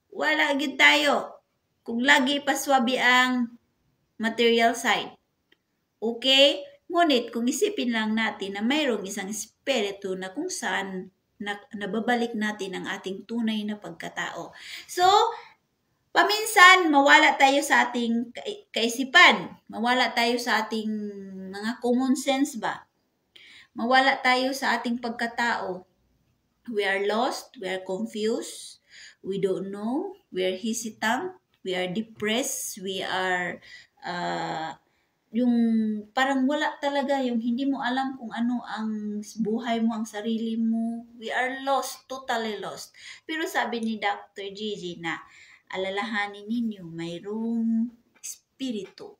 wala gid tayo. Kung lagi paswabi ang material side. Okay? Ngunit kung isipin lang natin na mayroong isang espiritu na kung saan nababalik natin ang ating tunay na pagkatao. So, paminsan mawala tayo sa ating kaisipan. Mawala tayo sa ating mga common sense ba? Mawala tayo sa ating pagkatao. We are lost, we are confused, we don't know, we are hesitant, we are depressed, we are, yung parang wala talaga, yung hindi mo alam kung ano ang buhay mo, ang sarili mo. We are lost, totally lost. Pero sabi ni Dr. Gigi na, alalahanin ninyo, mayroong espiritu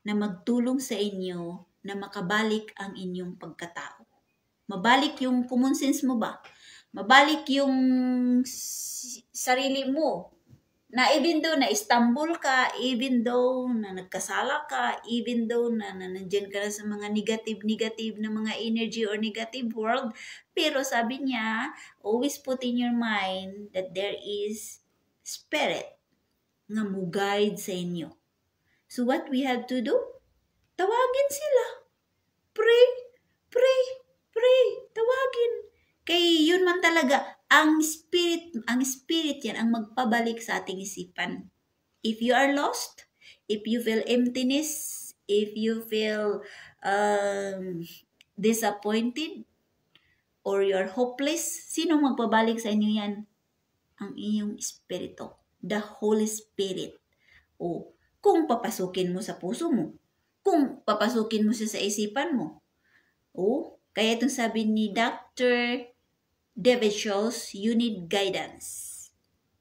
na magtulong sa inyo na makabalik ang inyong pagkatao. Mabalik yung common sense mo ba? Mabalik yung sarili mo. Na even though na Istanbul ka, even though na nagkasala ka, even though na nandiyan ka na sa mga negative na mga energy or negative world, pero sabi niya, always put in your mind that there is spirit nga mo-guide sa inyo. So what we have to do? Tawagin sila. Pray. Tawagin. Kay yun man talaga, ang spirit yan ang magpabalik sa ating isipan. If you are lost, if you feel emptiness, if you feel disappointed, or you are hopeless, sino magpabalik sa inyo yan? Ang iyong espiritu, the Holy Spirit. Kung papasukin mo sa puso mo, kung papasukin mo siya sa isipan mo. Kaya itong sabi ni Dr. David Scholes, you need guidance.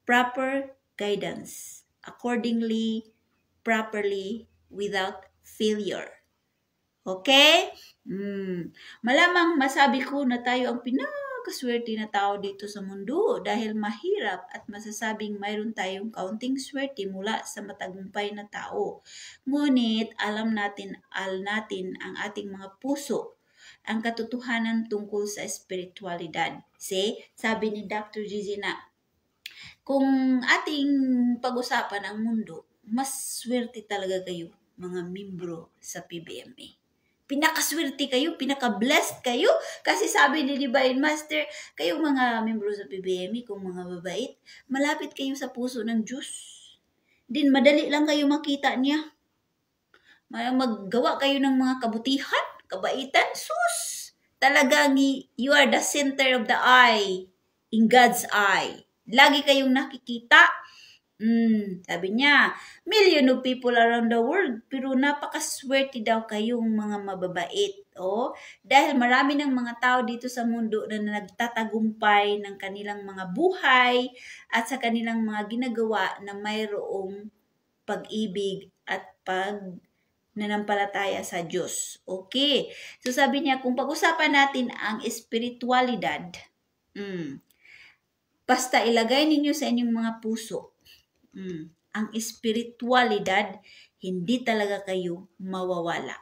Proper guidance. Accordingly, properly, without failure. Okay? Malamang masabi ko na tayo ang pinakaswerte na tao dito sa mundo dahil mahirap at masasabing mayroon tayong kaunting swerte mula sa matagumpay na tao. Ngunit alam natin ang ating mga puso ang katotohanan tungkol sa espiritualidad. See, sabi ni Dr. Gigi na kung ating pag-usapan ang mundo, mas swerte talaga kayo mga membro sa PBMA. Pinakaswerte kayo, pinaka-blessed kayo. Kasi sabi ni Divine Master, kayong mga membro sa PBMA, kung mga babait, malapit kayo sa puso ng Diyos. Din madali lang kayo makita niya. Maggawa kayo ng mga kabutihan, kabaitan, sus! Talagang you are the center of the eye, in God's eye. Lagi kayong nakikita. Sabi niya, million of people around the world, pero napakaswerte daw kayong mga mababait. Dahil marami ng mga tao dito sa mundo na nagtatagumpay ng kanilang mga buhay at sa kanilang mga ginagawa na mayroong pag-ibig at pagnanampalataya sa Diyos. Okay. So sabi niya, kung pag-usapan natin ang espiritualidad, basta ilagay ninyo sa inyong mga puso, ang espiritualidad, hindi talaga kayo mawawala.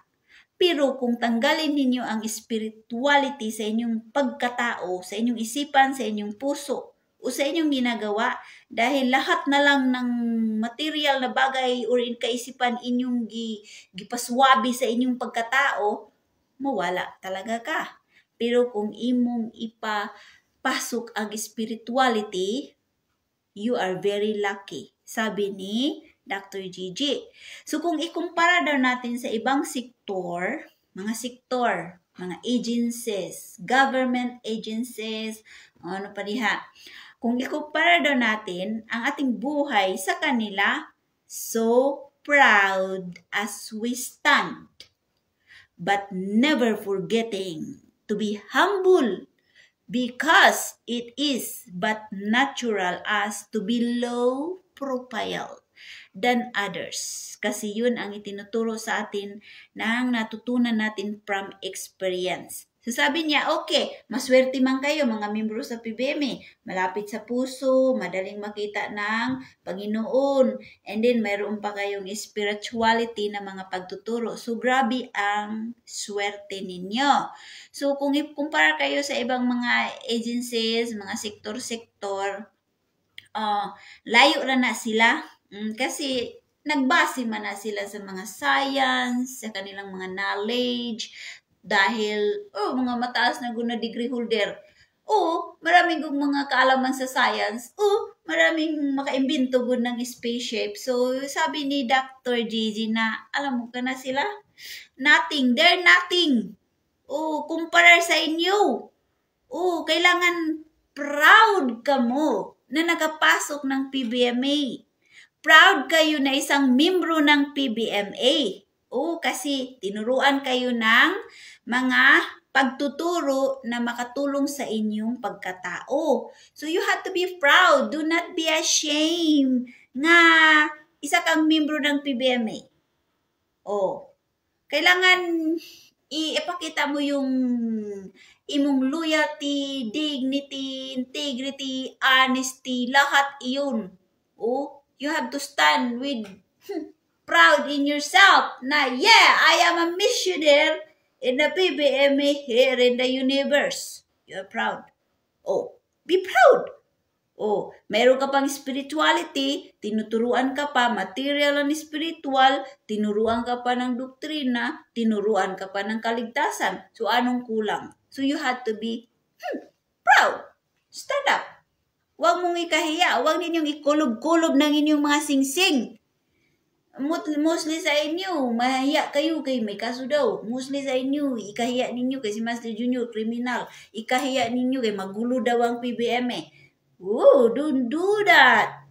Pero kung tanggalin ninyo ang spirituality sa inyong pagkatao, sa inyong isipan, sa inyong puso, o sa inyong ginagawa, dahil lahat na lang ng material na bagay o kaisipan inyong gipaswabi sa inyong pagkatao, mawala talaga ka. Pero kung imong ipapasok ang spirituality, you are very lucky. Sabi ni Dr. Gigi. So kung ikumpara daw natin sa ibang sektor, mga agencies, government agencies, ano pa diha. Kung ikumpara daw natin ang ating buhay sa kanila, so proud as we stand, but never forgetting to be humble, because it is but natural as to be low profile than others. Kasi yun ang itinuturo sa atin na natutunan natin from experience. So sabi niya, okay, maswerte man kayo mga membro sa PBMA, malapit sa puso, madaling makita ng Panginoon, and then mayroon pa kayong spirituality na mga pagtuturo. So grabe ang swerte ninyo. So kung ikumpara kayo sa ibang mga agencies, mga sektor-sektor, layo na sila kasi nagbase man na sila sa mga science, sa kanilang mga knowledge, dahil mga mataas na guna degree holder, maraming mga kaalaman sa science, maraming makaimbento gud ng spaceship. So sabi ni Dr. Gigi na alam mo ka na sila, nothing, they're nothing. Kumpara sa inyo. Kailangan proud ka mo na nakapasok ng PBMA. Proud kayo na isang membro ng PBMA. Kasi tinuruan kayo ng mga pagtuturo na makatulong sa inyong pagkatao. So you have to be proud. Do not be ashamed nga isa kang membro ng PBMA. Kailangan ipakita mo yung imong loyalty, dignity, integrity, honesty, lahat iyon. You have to stand with proud in yourself na, yeah, I am a missionary in the PBMA here in the universe. You are proud. Be proud. Meron ka pang spirituality, tinuturuan ka pa, material and spiritual, tinuruan ka pa ng doktrina, tinuruan ka pa ng kaligtasan. So, anong kulang? So, you have to be proud. Stand up. Huwag mong ikahiya. Huwag ninyong ikulob-kulob ng inyong mga singsing. Mostly sa inyo, mahiya kayo kay may kaso daw. Mostly sa inyo, ikahiya ninyo kay si Master Junior, criminal. Ikahiya ninyo kay magulo daw ang PBMA. Don't do that.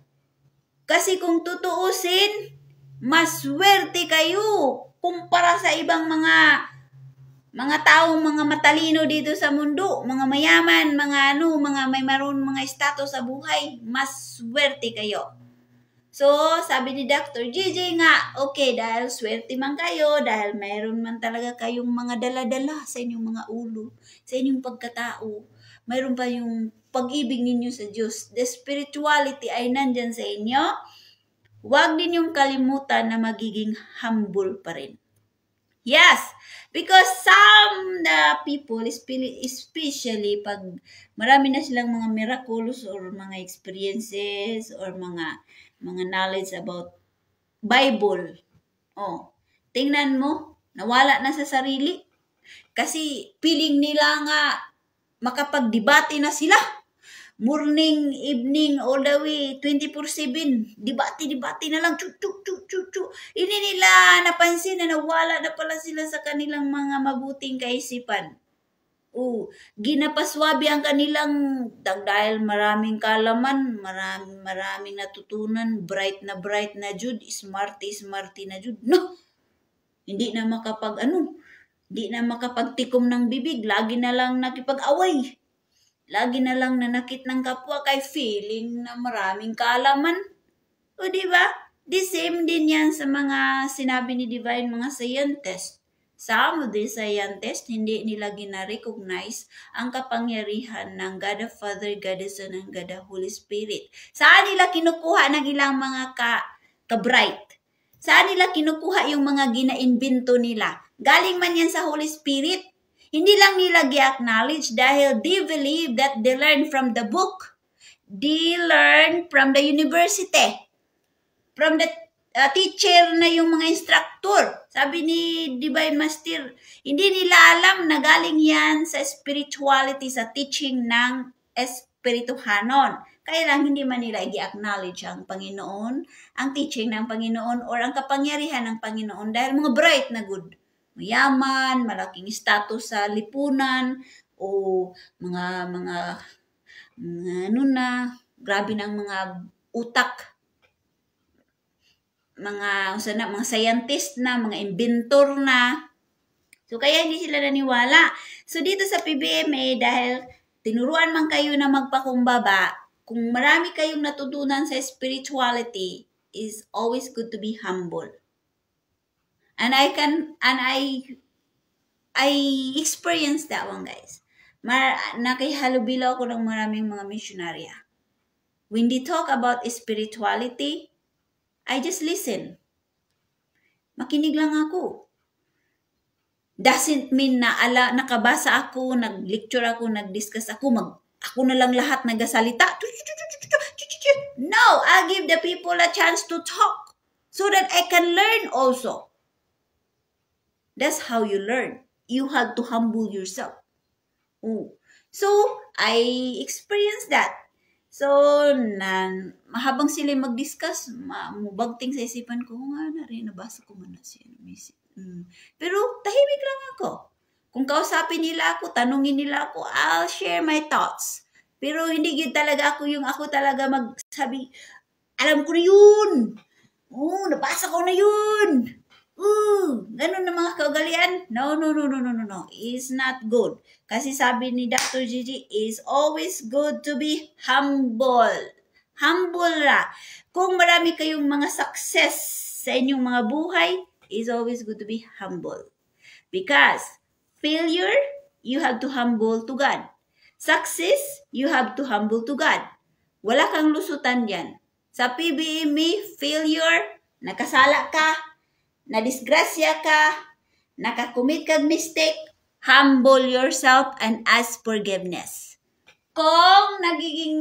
Kasi kung tutuusin, maswerte kayo kumpara sa ibang mga taong mga matalino dito sa mundo, mga mayaman, mga may maroon mga status sa buhay, maswerte kayo. So, sabi ni Dr. Gigi nga, okay, dahil swerte man kayo, dahil mayroon man talaga kayong mga dala-dala sa inyong mga ulo, sa inyong pagkatao, mayroon pa yung pag-ibig ninyo sa Diyos. The spirituality ay nandyan sa inyo. Huwag ninyong kalimutan na magiging humble pa rin. Yes, because some people, especially pag marami na silang mga miracles or mga experiences or mga knowledge about Bible. Oh, tingnan mo, nawala na sa sarili. Kasi feeling nila nga makapagdebate na sila. Morning, evening, all the way, 24/7. Debate na lang. Chuk. Hindi nila napansin na nawala na pala sila sa kanilang mga mabuting kaisipan. Ginapaswabi ang kanilang dahil maraming kalaman, maraming natutunan, bright na jud, smarty na jud. No! Hindi na makapagtikom ng bibig, lagi na lang nakipag-away. Lagi na lang nanakit ng kapwa kay feeling na maraming kaalaman. O diba? The same din yan sa mga sinabi ni Divine mga scientists. Some of the scientists, hindi nila gina-recognize ang kapangyarihan ng God the Father, God the Son, and God the Holy Spirit. Saan nila kinukuha ng ilang mga ka-bright? Saan nila kinukuha yung mga gina-invento nila? Galing man yan sa Holy Spirit. Hindi lang nila gi-acknowledge dahil they believe that they learn from the book. They learn from the university. From the teacher na yung mga instructor. Sabi ni Divine Master, hindi nila alam na galing yan sa spirituality, sa teaching ng Espirituhanon. Kaya lang hindi man nila i-acknowledge ang Panginoon, ang teaching ng Panginoon, or ang kapangyarihan ng Panginoon dahil mga bright na good. Mayaman, malaking status sa lipunan, o mga grabe ng mga utak, mga scientist na, mga inventor na. So, kaya hindi sila naniwala. So, dito sa PBMA, dahil tinuruan man kayo na magpakumbaba, kung marami kayong natutunan sa spirituality, is always good to be humble. And I experienced that one, guys. Nakihalubilo ako ng maraming mga misyonarya. When they talk about spirituality, I just listen. Makinig lang ako. Doesn't mean na nakabasa ako, nag-lecture ako, nag-discuss ako, ako na lang lahat nagasalita. No, I give the people a chance to talk so that I can learn also. That's how you learn. You have to humble yourself. So, I experienced that. So, mahabang sila mag-discuss, mabagting sa isipan ko, nabasa ko man na siya. Pero, tahimik lang ako. Kung kausapin nila ako, tanungin nila ako, I'll share my thoughts. Pero, hindi yun talaga ako talaga magsabi, alam ko na yun. Nabasa ko na yun. Ganun na mga kaugalian. No. It's not good. Kasi sabi ni Dr. Gigi, is always good to be humble. Humble ra. Kung marami kayong mga success sa inyong mga buhay, it's always good to be humble. Because failure, you have to humble to God. Success, you have to humble to God. Wala kang lusutan yan. Sa PBMA, failure, nakasala ka, nadisgrasya ka, nakakumit kag mistake, humble yourself and ask forgiveness. Kung nagiging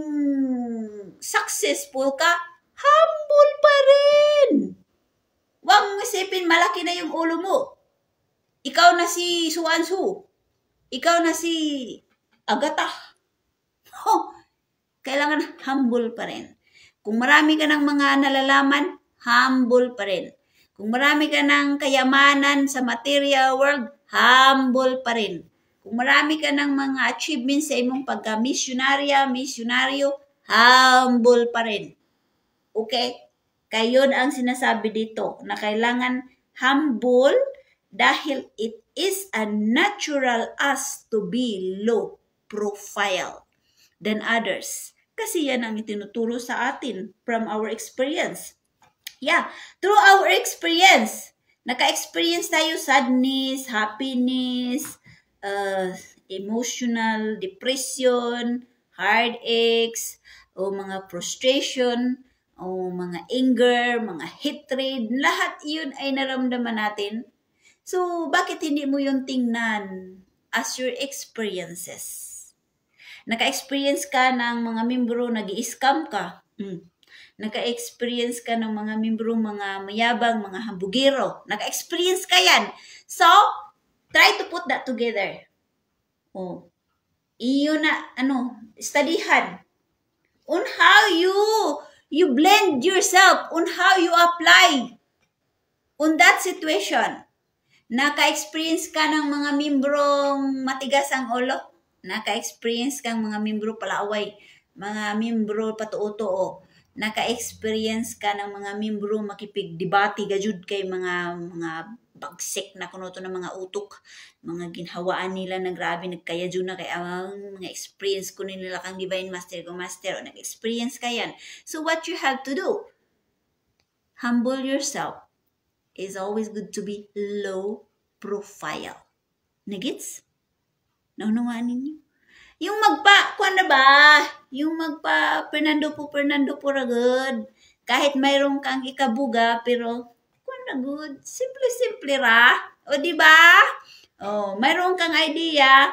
successful ka, humble pa rin. Huwag isipin malaki na yung ulo mo. Ikaw na si Suansu. Ikaw na si Agata. Kailangan humble pa rin. Kung marami ka ng mga nalalaman, humble pa rin. Kung marami ka ng kayamanan sa material world, humble pa rin. Kung marami ka ng mga achievements sa imong misyonaryo, humble pa rin. Okay? Kaya yun ang sinasabi dito, na kailangan humble dahil it is a natural us to be low profile than others. Kasi yan ang itinuturo sa atin from our experience. Yeah, through our experience, naka-experience tayo sadness, happiness, emotional depression, heartaches, o mga frustration, o mga anger, mga hatred, lahat yun ay naramdaman natin. So, bakit hindi mo yun tingnan as your experiences. Naka-experience ka ng mga membro nag-i-scam ka. Naka-experience ka ng mga membro mga mayabang, mga hambugero. Naka-experience ka yan. So, try to put that together. Iyo na, studyhan on how you blend yourself, on how you apply on that situation. Naka-experience ka ng mga membrong matigas ang ulo? Naka-experience kang mga membro palaaway, mga membro patuo-tuo. Naka-experience ka ng mga membro makipigdebate gajud kay mga bagsik na kuno to ng mga utok, mga ginhawaan nila na grabe nagkaya jud na kay mga experience ko nila kang Divine Master ko Master o nag-experience ka yan. So what you have to do? Humble yourself. It's always good to be low profile. Nagits? Naunawaan ninyo? Yung kuan na ba? Yung Fernando po ragod. Kahit mayroong kang ikabuga, pero kuan na good. Simple ra. O diba? Mayroong kang idea.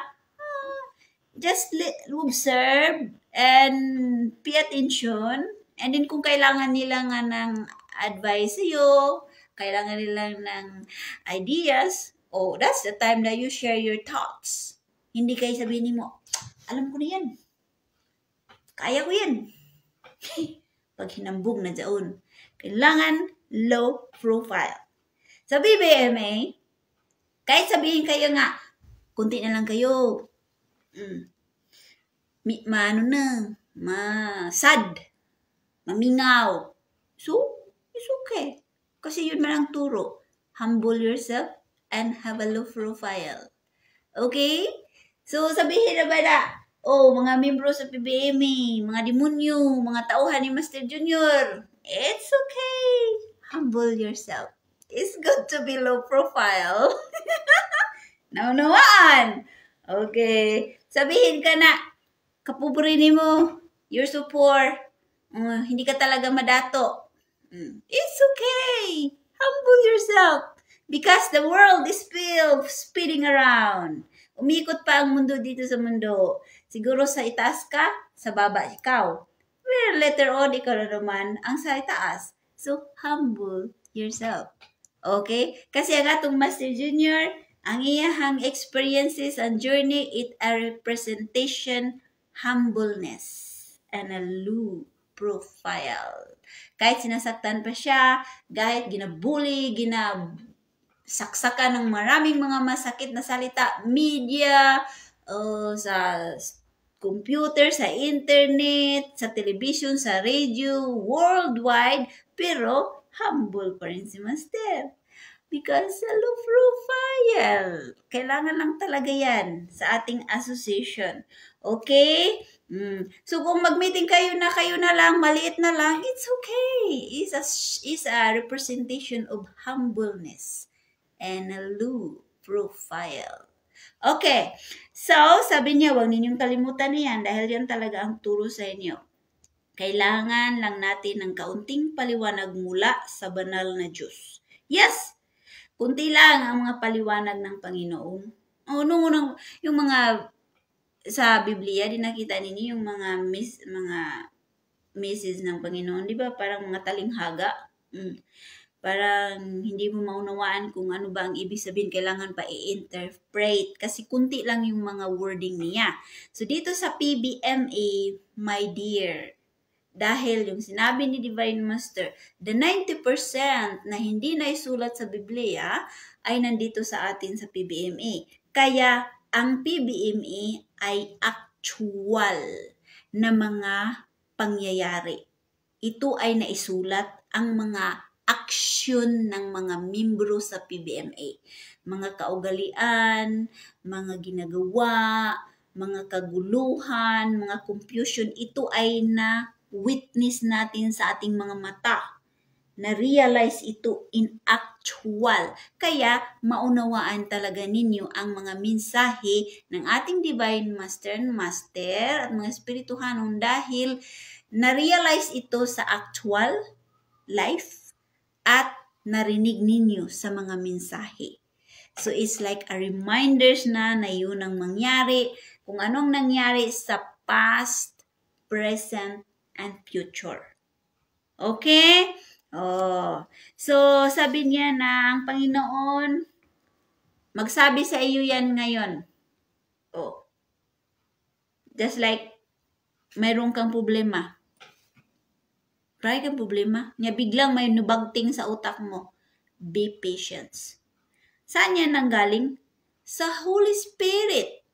Just observe and pay attention. And then kung kailangan nila nga ng advice sa'yo, kailangan nila ng ideas, that's the time that you share your thoughts. Hindi kayo sabihin mo, alam ko na yan. Kaya ko yan. Pag hinambog na dyan. Kailangan low profile. Sa BBMA, kahit sabihin kayo nga, kunti na lang kayo. Sad. Mamingaw. So, it's okay. Kasi yun man ang turo. Humble yourself and have a low profile. Okay? So, sabihin na ba na, mga membro sa PBMA, mga demonyo, mga tauhan ni Master Junior, it's okay. Humble yourself. It's good to be low profile. Naunawaan. Okay. Sabihin ka na, kapuburi ni mo, you're so poor. Hindi ka talaga madato. It's okay. Humble yourself. Because the world is still spinning around. Umikot pa ang mundo dito sa mundo. Siguro sa itaas ka, sa baba ikaw. Well, later on, ikaw na naman ang sa itaas. So, humble yourself. Okay? Kasi ang atong Master Junior, ang iyahang experiences and journey, it a representation, humbleness, and a low profile. Kahit sinasaktan pa siya, kahit ginabuli, saksakan ng maraming mga masakit na salita, media, sa computer, sa internet, sa television, sa radio, worldwide, pero humble pa rin si Master. Because sa low profile, kailangan lang talaga yan sa ating association. Okay? So kung mag-meeting kayo na lang, maliit na lang, it's okay. It's a representation of humbleness and a low profile. Okay. So, sabi niya, huwag ninyong kalimutan niyan dahil yan talaga ang turo sa inyo. Kailangan lang natin ng kaunting paliwanag mula sa banal na Diyos. Yes! Kunti lang ang mga paliwanag ng Panginoon. Yung mga sa Biblia, din nakita ninyo yung mga message ng Panginoon. Di ba? Parang mga talinghaga. Parang hindi mo maunawaan kung ano ba ang ibig sabihin. Kailangan pa i-interpret. Kasi kunti lang yung mga wording niya. So, dito sa PBMA, my dear, dahil yung sinabi ni Divine Master, the 90% na hindi naisulat sa Biblia ay nandito sa atin sa PBMA. Kaya, ang PBMA ay actual na mga pangyayari. Ito ay naisulat ang mga aksyon ng mga membro sa PBMA. Mga kaugalian, mga ginagawa, mga kaguluhan, mga confusion, ito ay na-witness natin sa ating mga mata. Na-realize ito in actual. Kaya, maunawaan talaga ninyo ang mga mensahe ng ating Divine Master at mga Espirituhanon dahil na-realize ito sa actual life at narinig ninyo sa mga mensahe. So, it's like a reminders na yun ang mangyari, kung anong nangyari sa past, present, and future. Okay? Oh. So, sabi niya na ang Panginoon, magsabi sa iyo yan ngayon. Oh. Just like, mayroon kang problema. Try kang problema. Nga biglang may nubagting sa utak mo. Be patient. Saan yan nanggaling? Sa Holy Spirit.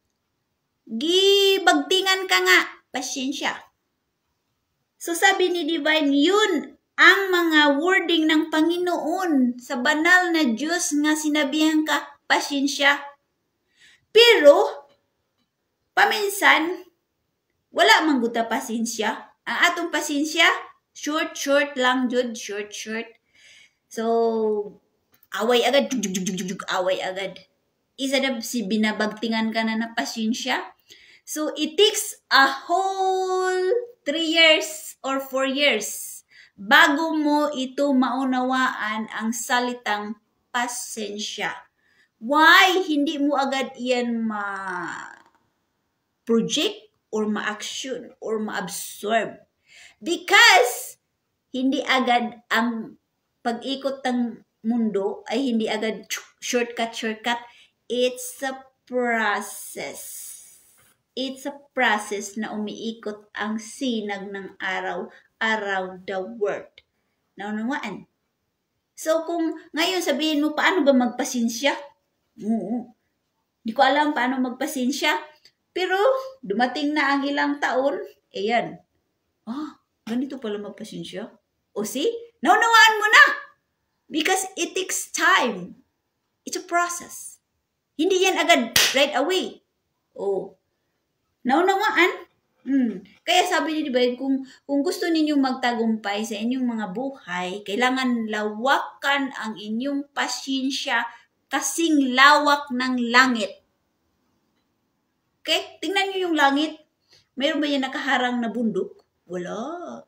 Gibagtingan ka nga. Pasyensya. So sabi ni Divine, yun ang mga wording ng Panginoon sa banal na Diyos nga sinabihan ka, pasyensya. Pero, paminsan, wala man guta pasyensya. Ang atong pasyensya, short lang, jud, short. So, away agad, away agad. Isa na si binabagtingan ka na pasyensya. So, it takes a whole 3 years or 4 years bago mo ito maunawaan ang salitang pasensya. Why hindi mo agad iyan ma-project or ma-action or ma-absorb? Because hindi agad ang pag-ikot ng mundo ay hindi agad shortcut. It's a process. It's a process na umiikot ang sinag ng araw around the world. Naunawaan? So kung ngayon sabihin mo, paano ba magpasensya? Di ko alam paano magpasensya. Pero dumating na ang ilang taon, ayan. Ganito pala magpasensya. O see? Naunawaan mo na. Because it takes time. It's a process. Hindi yan agad right away. Naunawaan? Kaya sabi ni Divine, kung gusto ninyong magtagumpay sa inyong mga buhay, kailangan lawakan ang inyong pasyensya kasing lawak ng langit. Okay? Tingnan nyo yung langit. Mayroon ba yan nakaharang na bundok? Wala.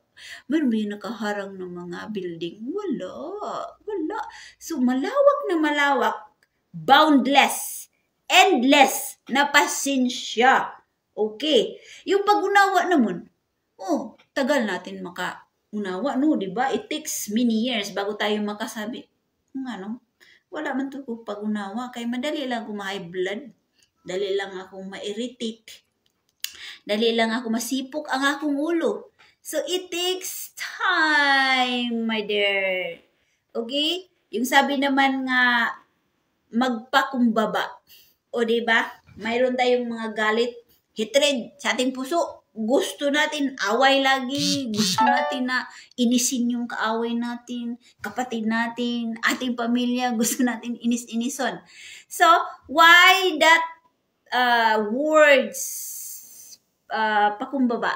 Mayroon ba yan nakaharang ng mga building? Wala. So, malawak na malawak, boundless, endless na pasyensya. Okay. Yung pag-unawa naman, tagal natin maka-unawa, no? Diba? It takes many years bago tayo makasabi. Wala man to pag-unawa. Kaya madali lang ako ma-high blood. Dali lang akong ma-irritate. Dali lang ako masipok ang akong ulo. So, it takes time, my dear. Okay? Yung sabi naman nga, magpakumbaba. O, diba? Mayroon tayong mga galit, hatred sa ating puso. Gusto natin away lagi. Gusto natin na inisin yung kaaway natin, kapatid natin, ating pamilya. Gusto natin inis-inison. So, why that words pakumbaba?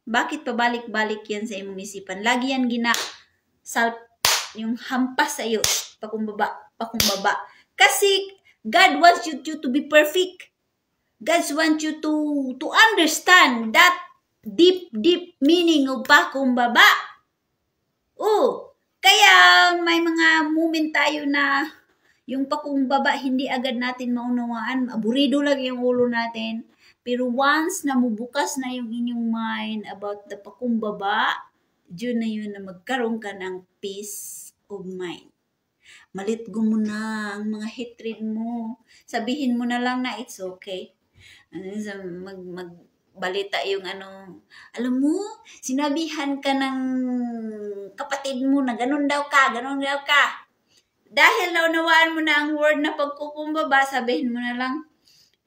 Bakit pabalik-balik yan sa imong isipan? Lagi yan yung hampas sa iyo. Pakumbaba. Kasi God wants you to be perfect. God wants you to understand that deep meaning of pakumbaba. Kaya may mga moment tayo na yung pakumbaba hindi agad natin maunawaan. Aburido lang yung ulo natin. Pero once na mubukas na yung inyong mind about the pakumbaba, yun na yun na magkaroon ka ng peace of mind. Malitgo mo na ang mga hatred mo. Sabihin mo na lang na it's okay. Magbalita yung alam mo, sinabihan ka ng kapatid mo na ganun daw ka. Dahil naunawaan mo na ang word na pagkukumbaba, sabihin mo na lang,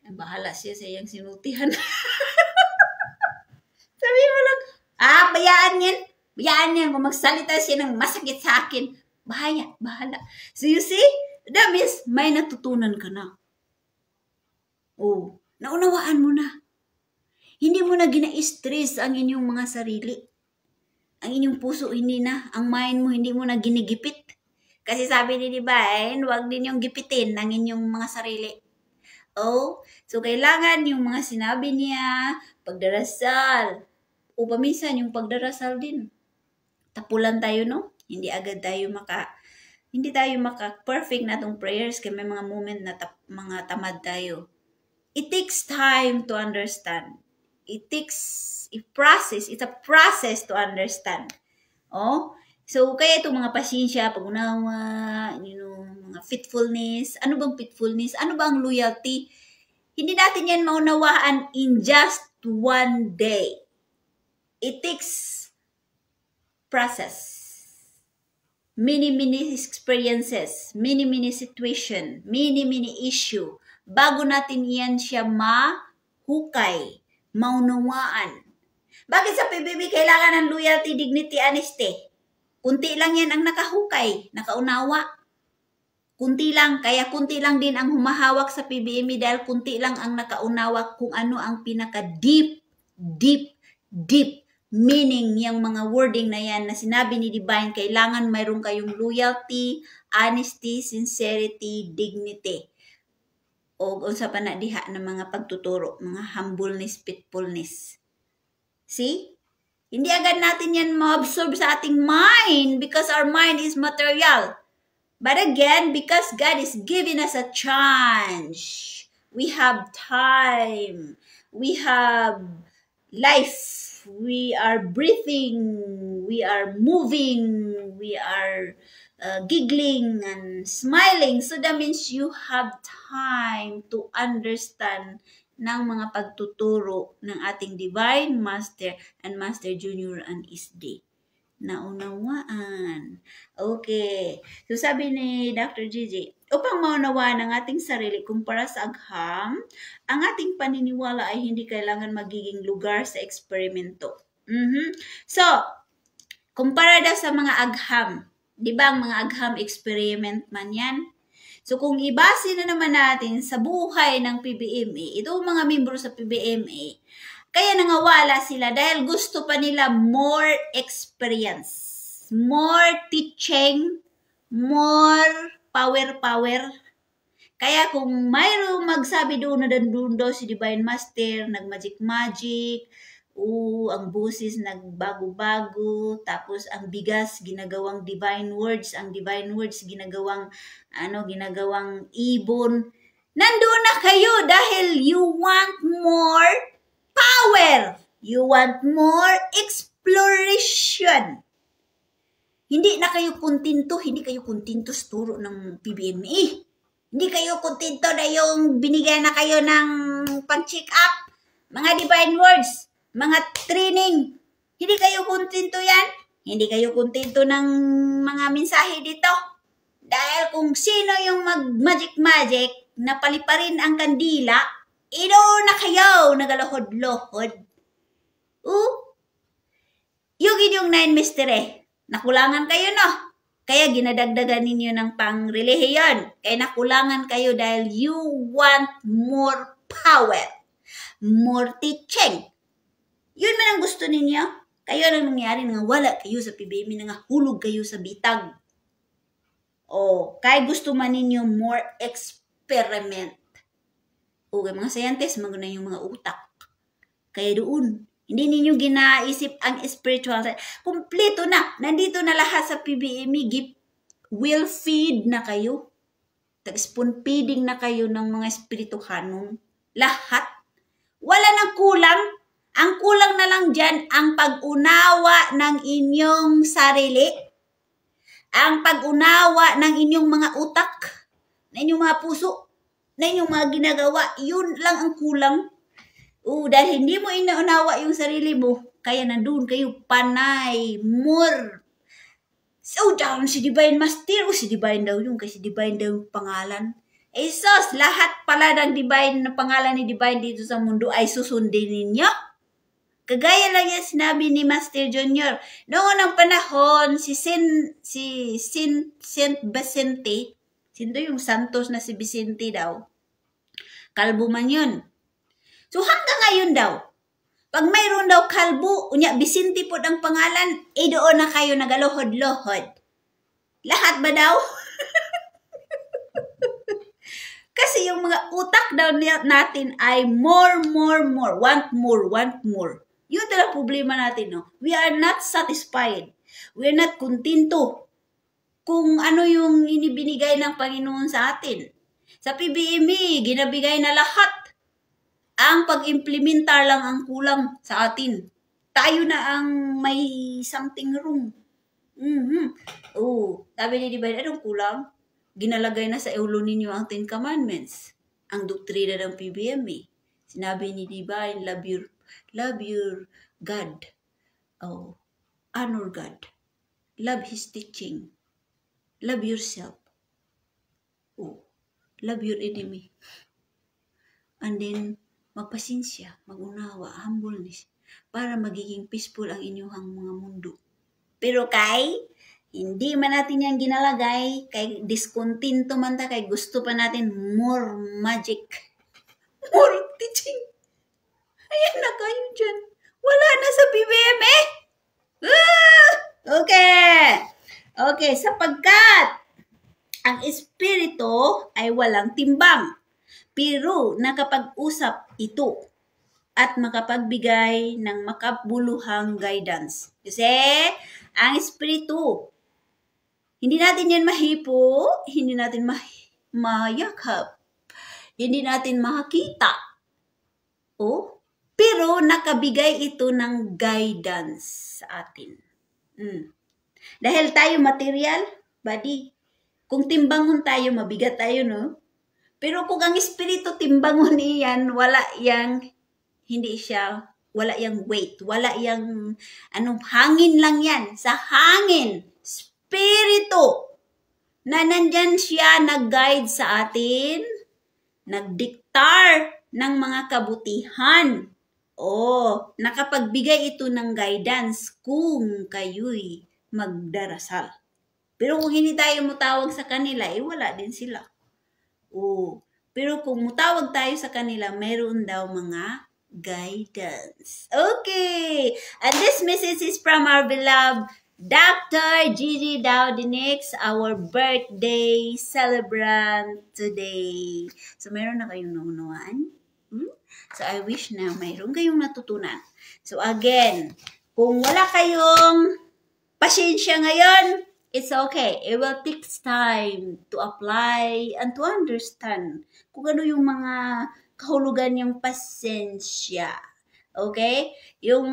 bahala siya sa iyang sinultihan. Sabihin mo lang, bayaan yan. Kung magsalita siya ng masakit sa akin, bahala. So you see, that means may natutunan ka na. Naunawaan mo na. Hindi mo na gina-stress ang inyong mga sarili. Ang inyong puso, hindi na. Ang mind mo, hindi mo na ginigipit. Kasi sabi ni Divine, huwag din yung gipitin ang inyong mga sarili. So kailangan yung mga sinabi niya, pagdarasal. Paminsan yung pagdarasal din. Tapulan tayo, no? Hindi agad tayo Hindi tayo maka-perfect na itong prayers kaya may mga moment na mga tamad tayo. It takes time to understand. It takes a process. It's a process to understand. Oh? So, kaya itong mga pasensya, pag-unawa, mga faithfulness. Ano bang faithfulness? Ano bang loyalty? Hindi natin yan maunawaan in just one day. It takes process. Many experiences, many situation, many issue. Bago natin yan siya mahukay, maunawaan. Bakit sa PBB kailangan ng loyalty, dignity, honesty? Kunti lang yan ang nakahukay, nakaunawa. Kunti lang, kaya kunti lang din ang humahawak sa PBME dahil kunti lang ang nakaunawa kung ano ang pinaka-deep meaning yung mga wording na yan na sinabi ni Divine. Kailangan mayroon kayong loyalty, honesty, sincerity, dignity. O unsa pa na diha ng mga pagtuturo, mga humbleness, faithfulness. See? Hindi agad natin yan ma-absorb sa ating mind because our mind is material. But again, because God is giving us a chance, we have time, we have life, we are breathing, we are moving, we are giggling and smiling. So that means you have time to understand ng mga pagtuturo ng ating Divine Master and Master Junior and SD. Naunawaan. Okay. So sabi ni Dr. Gigi, upang maunawaan ang ating sarili kumpara sa agham, ang ating paniniwala ay hindi kailangan magiging lugar sa eksperimento. So, kumpara daw sa mga agham, di ba ang mga agham experiment man yan? So kung ibase na naman natin sa buhay ng PBMA, itong mga membro sa PBMA, kaya nangawala sila dahil gusto pa nila more experience, more teaching, more power. Kaya kung mayroong magsabi doon na doon daw si Divine Master, nag-magic, ang busis nagbago-bago, tapos ang bigas ginagawang divine words, ang divine words ginagawang ibon. Nandoon na kayo dahil you want more power. You want more exploration. Hindi na kayo kontento, sa turo ng PBME. Hindi kayo kontento na yung binigyan na kayo ng pang-check up, mga divine words, mga training. Hindi kayo kontento yan. Hindi kayo kontento ng mga mensahe dito. Dahil kung sino yung mag-magic na paliparin ang kandila, ino na kayo nagalohod-lohod. Yung inyong 9 mystery, nakulangan kayo no? Kaya ginadagdagan ninyo ng pang-relihiyon. Kaya nakulangan kayo dahil you want more power, more teaching. Yun man ang gusto ninyo. Kayo lang nangyari nga wala kayo sa PBME, nga hulog kayo sa bitag. Kaya gusto man ninyo more experiment. Mga scientist, maguna yung mga utak. Kaya doon, hindi ninyo ginaisip ang spiritual side. Kompleto na. Nandito na lahat sa PBME. Will feed na kayo. Tag-spoon feeding na kayo ng mga espirituhanong. Lahat. Wala nang kulang. Ang kulang na lang dyan, ang pag-unawa ng inyong sarili. Ang pag-unawa ng inyong mga utak. Na inyong mga puso. Na inyong mga ginagawa. Yun lang ang kulang. Dahil hindi mo inaunawa yung sarili mo, kaya nandun kayo panay, more. So, down si Divine Master, si Divine daw yung, kasi Divine daw yung pangalan. Sos, lahat pala ng Divine, na pangalan ni Divine dito sa mundo ay susundin ninyo. Kagaya lang yung sinabi ni Master Junior. Noong unang panahon, si Saint Vicente, sino yung Santos na si Vicente daw, kalbo man yun. So hanggang ngayon daw, pag mayroon daw kalbo, Vicente po ang pangalan, doon na kayo nagalohod-lohod. Lahat ba daw? Kasi yung mga utak daw natin ay more, want more. Yun talaga problema natin, no? We are not satisfied. We are not kontento. kung ano yung inibinigay ng Panginoon sa atin. Sa PBME, ginabigay na lahat. Ang pag-implementar lang ang kulang sa atin. Tayo na ang may something wrong. Sabi ni Divine, anong kulang? Ginalagay na sa ulo ninyo ang 10 Commandments. Ang doktrina ng PBME. Sinabi ni Divine, love your God. Honor God. Love His teaching. Love yourself. Love your enemy. And then, magpasinsya, magunawa, humbleness, para magiging peaceful ang inyong mga mundo. Pero hindi man natin yan ginalagay, kay discontento man ta, kay gusto pa natin more magic, more teaching. Ayan na kayo dyan. Wala na sa PBME. Okay, sapagkat ang espiritu ay walang timbang, pero nakapag-usap ito at makapagbigay ng makabuluhang guidance. Kasi ang espiritu, hindi natin yan mahipo, hindi natin mayakap, hindi natin makakita. Pero nakabigay ito ng guidance sa atin. Dahil tayo material, body. Kung timbangon tayo, mabigat tayo, no? Pero kung ang espiritu timbangon iyan, wala yang weight, wala yang hangin lang yan. Sa hangin, espiritu, na nandyan siya nag-guide sa atin, nagdiktar ng mga kabutihan. Nakapagbigay ito ng guidance kung kayo'y magdarasal. Pero kung hindi tayo mutawag sa kanila, wala din sila. Pero kung mutawag tayo sa kanila, mayroon daw mga guidance. Okay. And this message is from our beloved Dr. Gigi Daudinix, our birthday celebrant today. So, meron na kayong naunawaan? So, I wish na mayroon kayong natutunan. So, again, kung wala kayong pasensya ngayon, it's okay. It will take time to apply and to understand kung ano yung mga kahulugan yung pasensya. Okay? Yung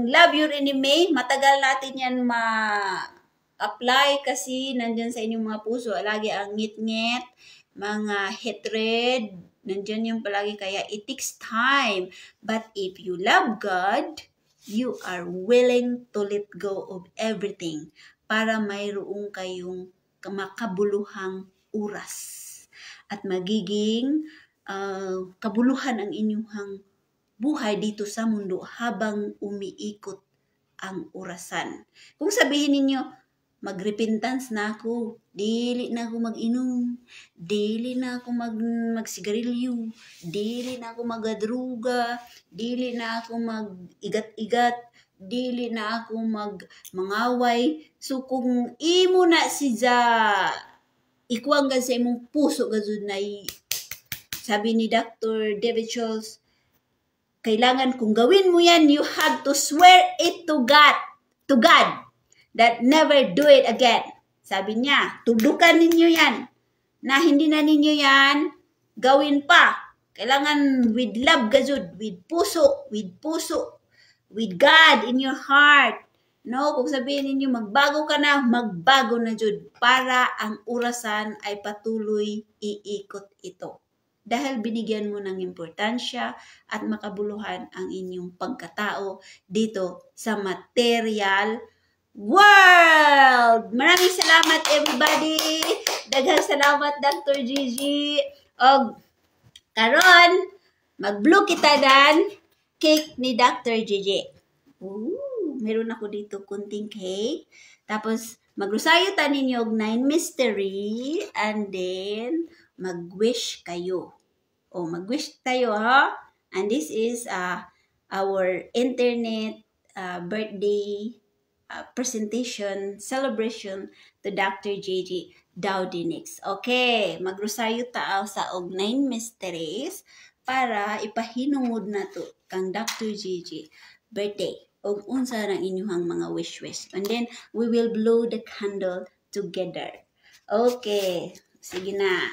love your enemy, matagal natin yan ma-apply kasi nandyan sa inyong mga puso. Lagi ang ngit-ngit, mga hatred, nandyan yung palagi. Kaya it takes time. But if you love God, you are willing to let go of everything para mayroong kayong makabuluhang oras at magiging kabuluhan ang inyong buhay dito sa mundo habang umiikot ang orasan. Kung sabihin ninyo, magrepentance na ako, dili na ako mag-inom, dili na ako magsigarilyo, dili na ako magadruga, dili na ako mag-igat-igat, dili na ako mangaway. So kung imo na ikuang sa imong puso gazud na sabi ni Dr. David Schultz, kailangan kung gawin mo yan, you have to swear it to God that never do it again. Sabi niya, tudukan ninyo yan na hindi na ninyo yan gawin pa. Kailangan with love gazud, with puso, with God in your heart. No, kung sabihin ninyo magbago ka na, magbago na jud para ang orasan ay patuloy iikot ito. Dahil binigyan mo ng importansya at makabuluhan ang inyong pagkatao dito sa material world. Maraming salamat everybody. Daghang salamat Dr. Gigi. Karon mag-blue kita dan cake ni Dr. Gigi. Meron ako dito kunting cake. Tapos magrusayo ta ninyo og 9 mystery and then mag-wish kayo. Mag-wish tayo, ha? And this is our internet birthday presentation, celebration to Dr. Gigi Daudinix. Okay, magrusayo ta sa og 9 mysteries para ipahinungod na to kang Dr. Gigi birthday. O unsa ng inyong mga wish. And then, we will blow the candle together. Okay. Sige na.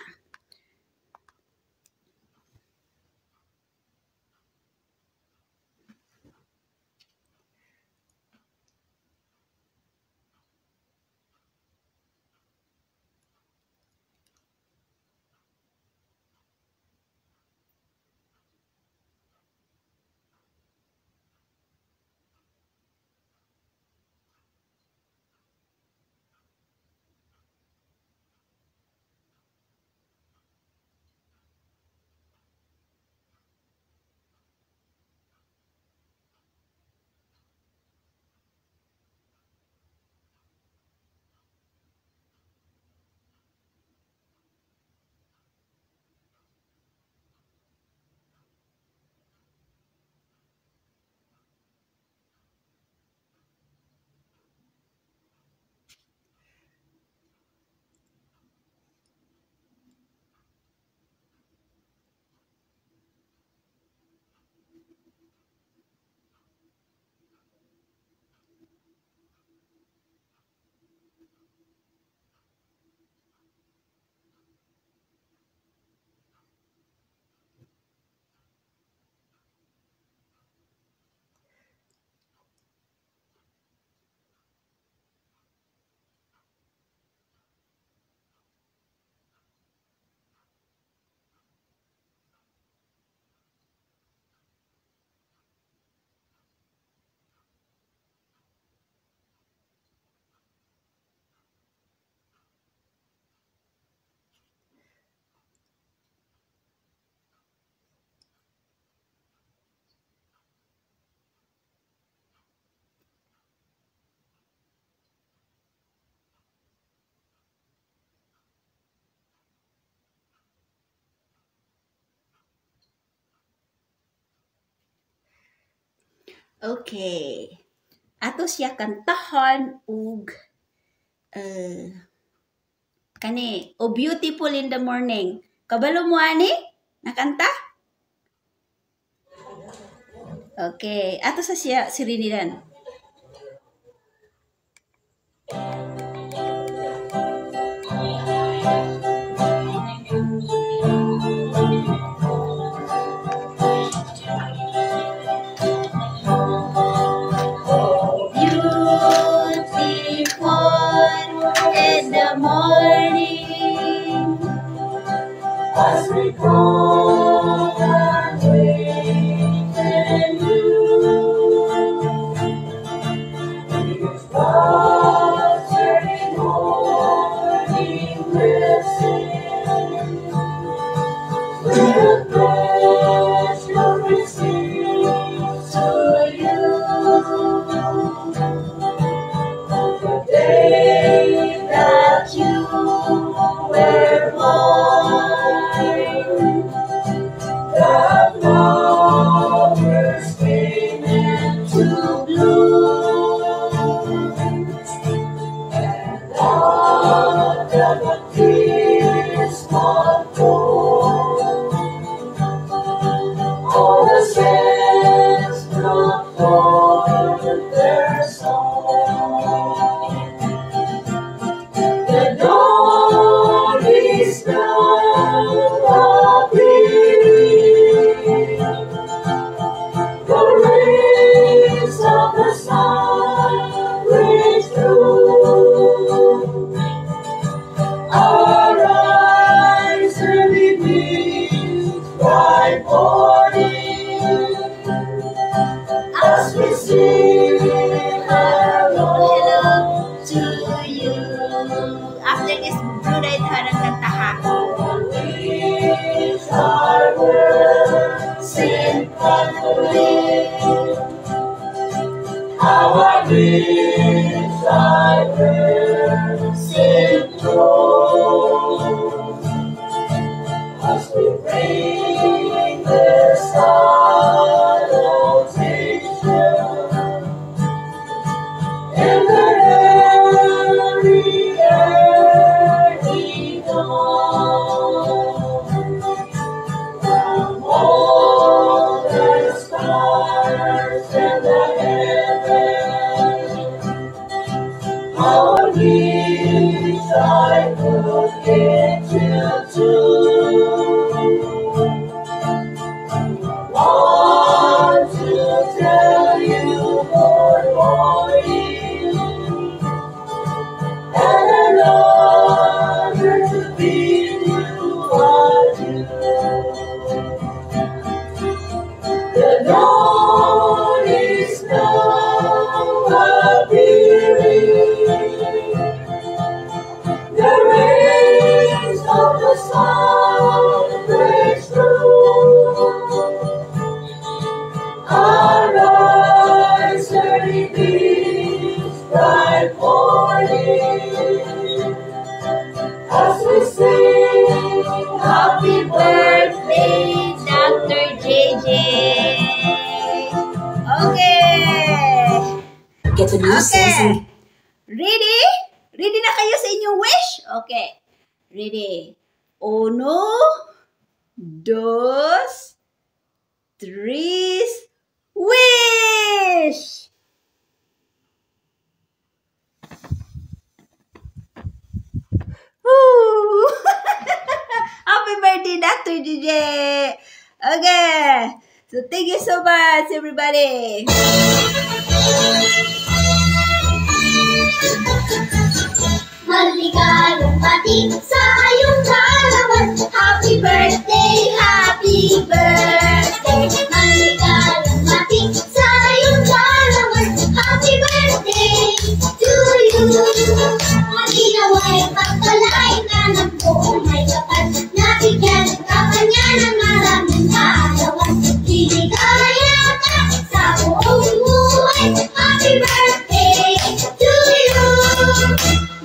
Okay. Ato siya kantahon ug kani, O Beautiful in the Morning. Kabalo mo ani? Nakanta? Okay. Ato sa siya sirinidan. As we call and wait in you, it's God's early morning blessing. The best you'll receive to you. The day that you were born, the flowers came into bloom, and under the Christmas moon, all the saints brought forth their song. The dawn is now appearing, the rays of the sun break through. Arise, early beams, bright morning, as we sing hello To you. After this, Blue Light harang kantaha. These are words simply. How I wish I were simple, as we bring this salutation in the very early dawn. From all the stars in the heaven, our dawn is now appearing. The rays of the sun break through. Arise, early beams, bright morning, as we sing happy birthday, Dr. JJ. Okay. Get a new season. Ready? Ready na kayo sa inyong wish? Okay. Ready. Uno, dos, tres, wish! Woo! Happy birthday, Dr. JJ! Okay. So, thank you so much, everybody. Maligayong bati sa iyong kaarawan. Happy birthday, happy birthday. Maligayong bati sa iyong kaarawan. Happy birthday to you. Maginaway pagpalain ka ng buong may kapal. Nabigyan ka kanya ng maraming kaarawan. Liligaya ka sa buong buhay. Happy birthday to you.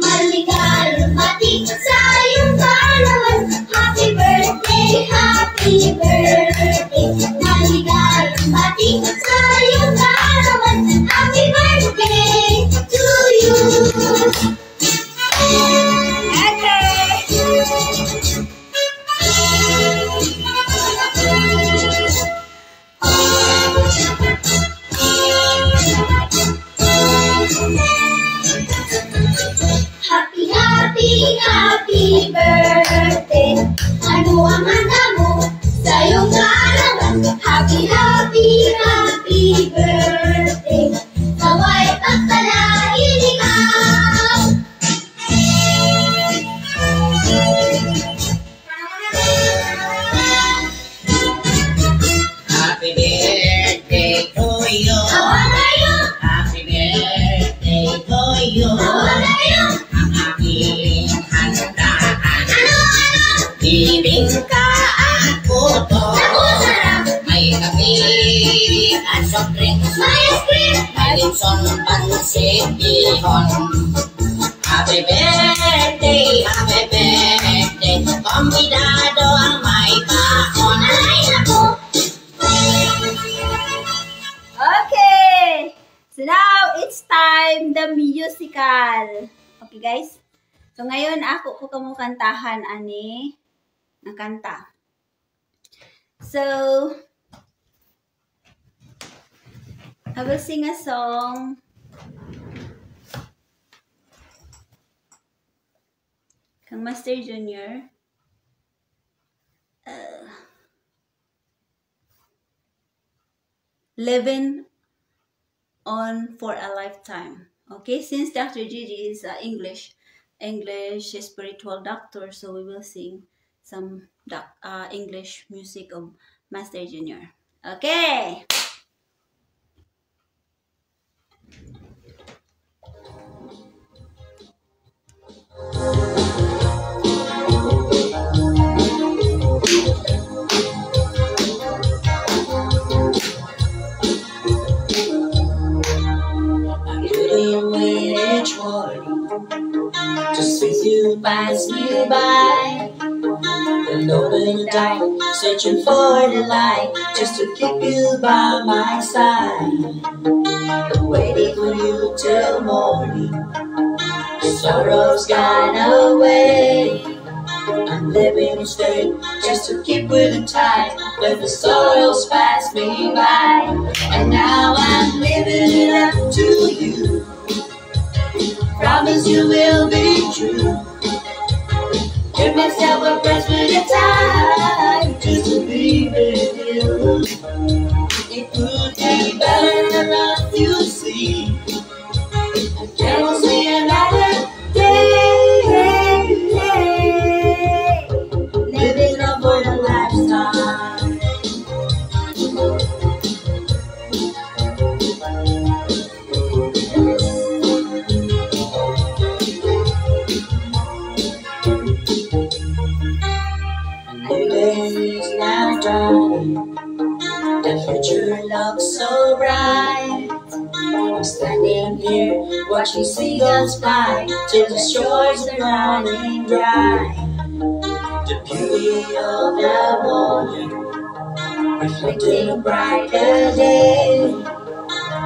Maligayong bati sa iyong kaarawan. Happy birthday, happy birthday. Maligayong bati sa iyong kaarawan. Happy birthday to you. Happy, happy, happy birthday. Ano ang handa mo sa iyong kaarawan? Happy, happy, happy birthday. Naway pagpalain ikaw. Happy birthday to you. Awan kayo, Happy birthday to you. awan kayo. Ang aking handaan. Ano? Bibingka at puto. Naku, sarap. May kape at soft drinks. May ice cream. May lipson pansit bihon. Happy birthday, happy birthday. Kombinado ang may baon. Ay, naku. Okay. So now, it's time the musical. Okay, guys? So ngayon, ako ko kamukantahan ani ng kanta. So, I will sing a song. Kang Master Junior. Living on for a lifetime. Okay, since Dr. Gigi is English spiritual doctor, so we will sing some English music of Master Junior. Okay. Each morning, just as you pass me by, alone in the dark, searching for the light, just to keep you by my side. I'm waiting for you till morning. The sorrow's gone away. I'm living each day just to keep with the tide when the sorrows pass me by. And now I'm living it up to you. Promise you will be true. Give myself a breath with the time just to be with you. It could be better enough, you see. I can't see another day. Living up for the lifetime. your love so bright. I'm standing here watching seagulls fly till the shores are running dry. The beauty of the morning reflecting a brighter day.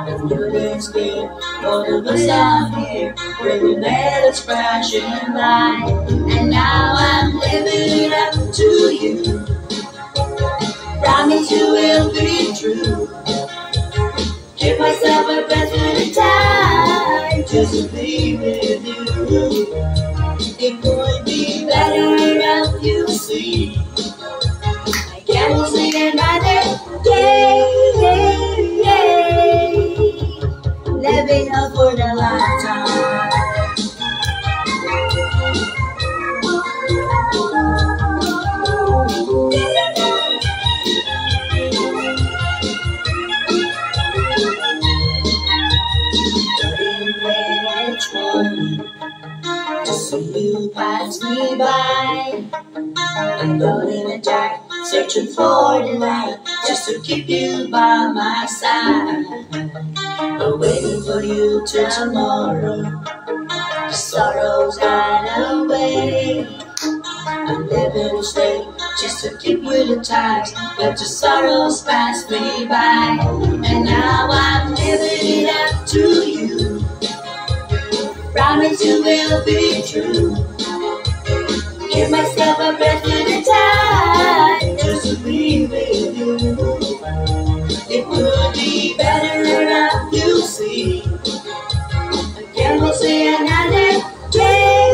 If you didn't speak, all of us are here where we met us crashing by. And now I'm living up to you. Promise you will be true. Give myself a breath at a time just to be with you. It would be better if you see. I can't see another day. Living up for the lifetime. See you pass me by. I'm going in the dark, searching for the light, just to keep you by my side. I'm waiting for you till tomorrow. The sorrow's gone away. I'm living each day just to keep you tight. Let the sorrows pass me by. And now I'm living it up to you. Promise you will be true. Give myself a breath at a time just to be with you. It would be better if you see. Again we'll see another day.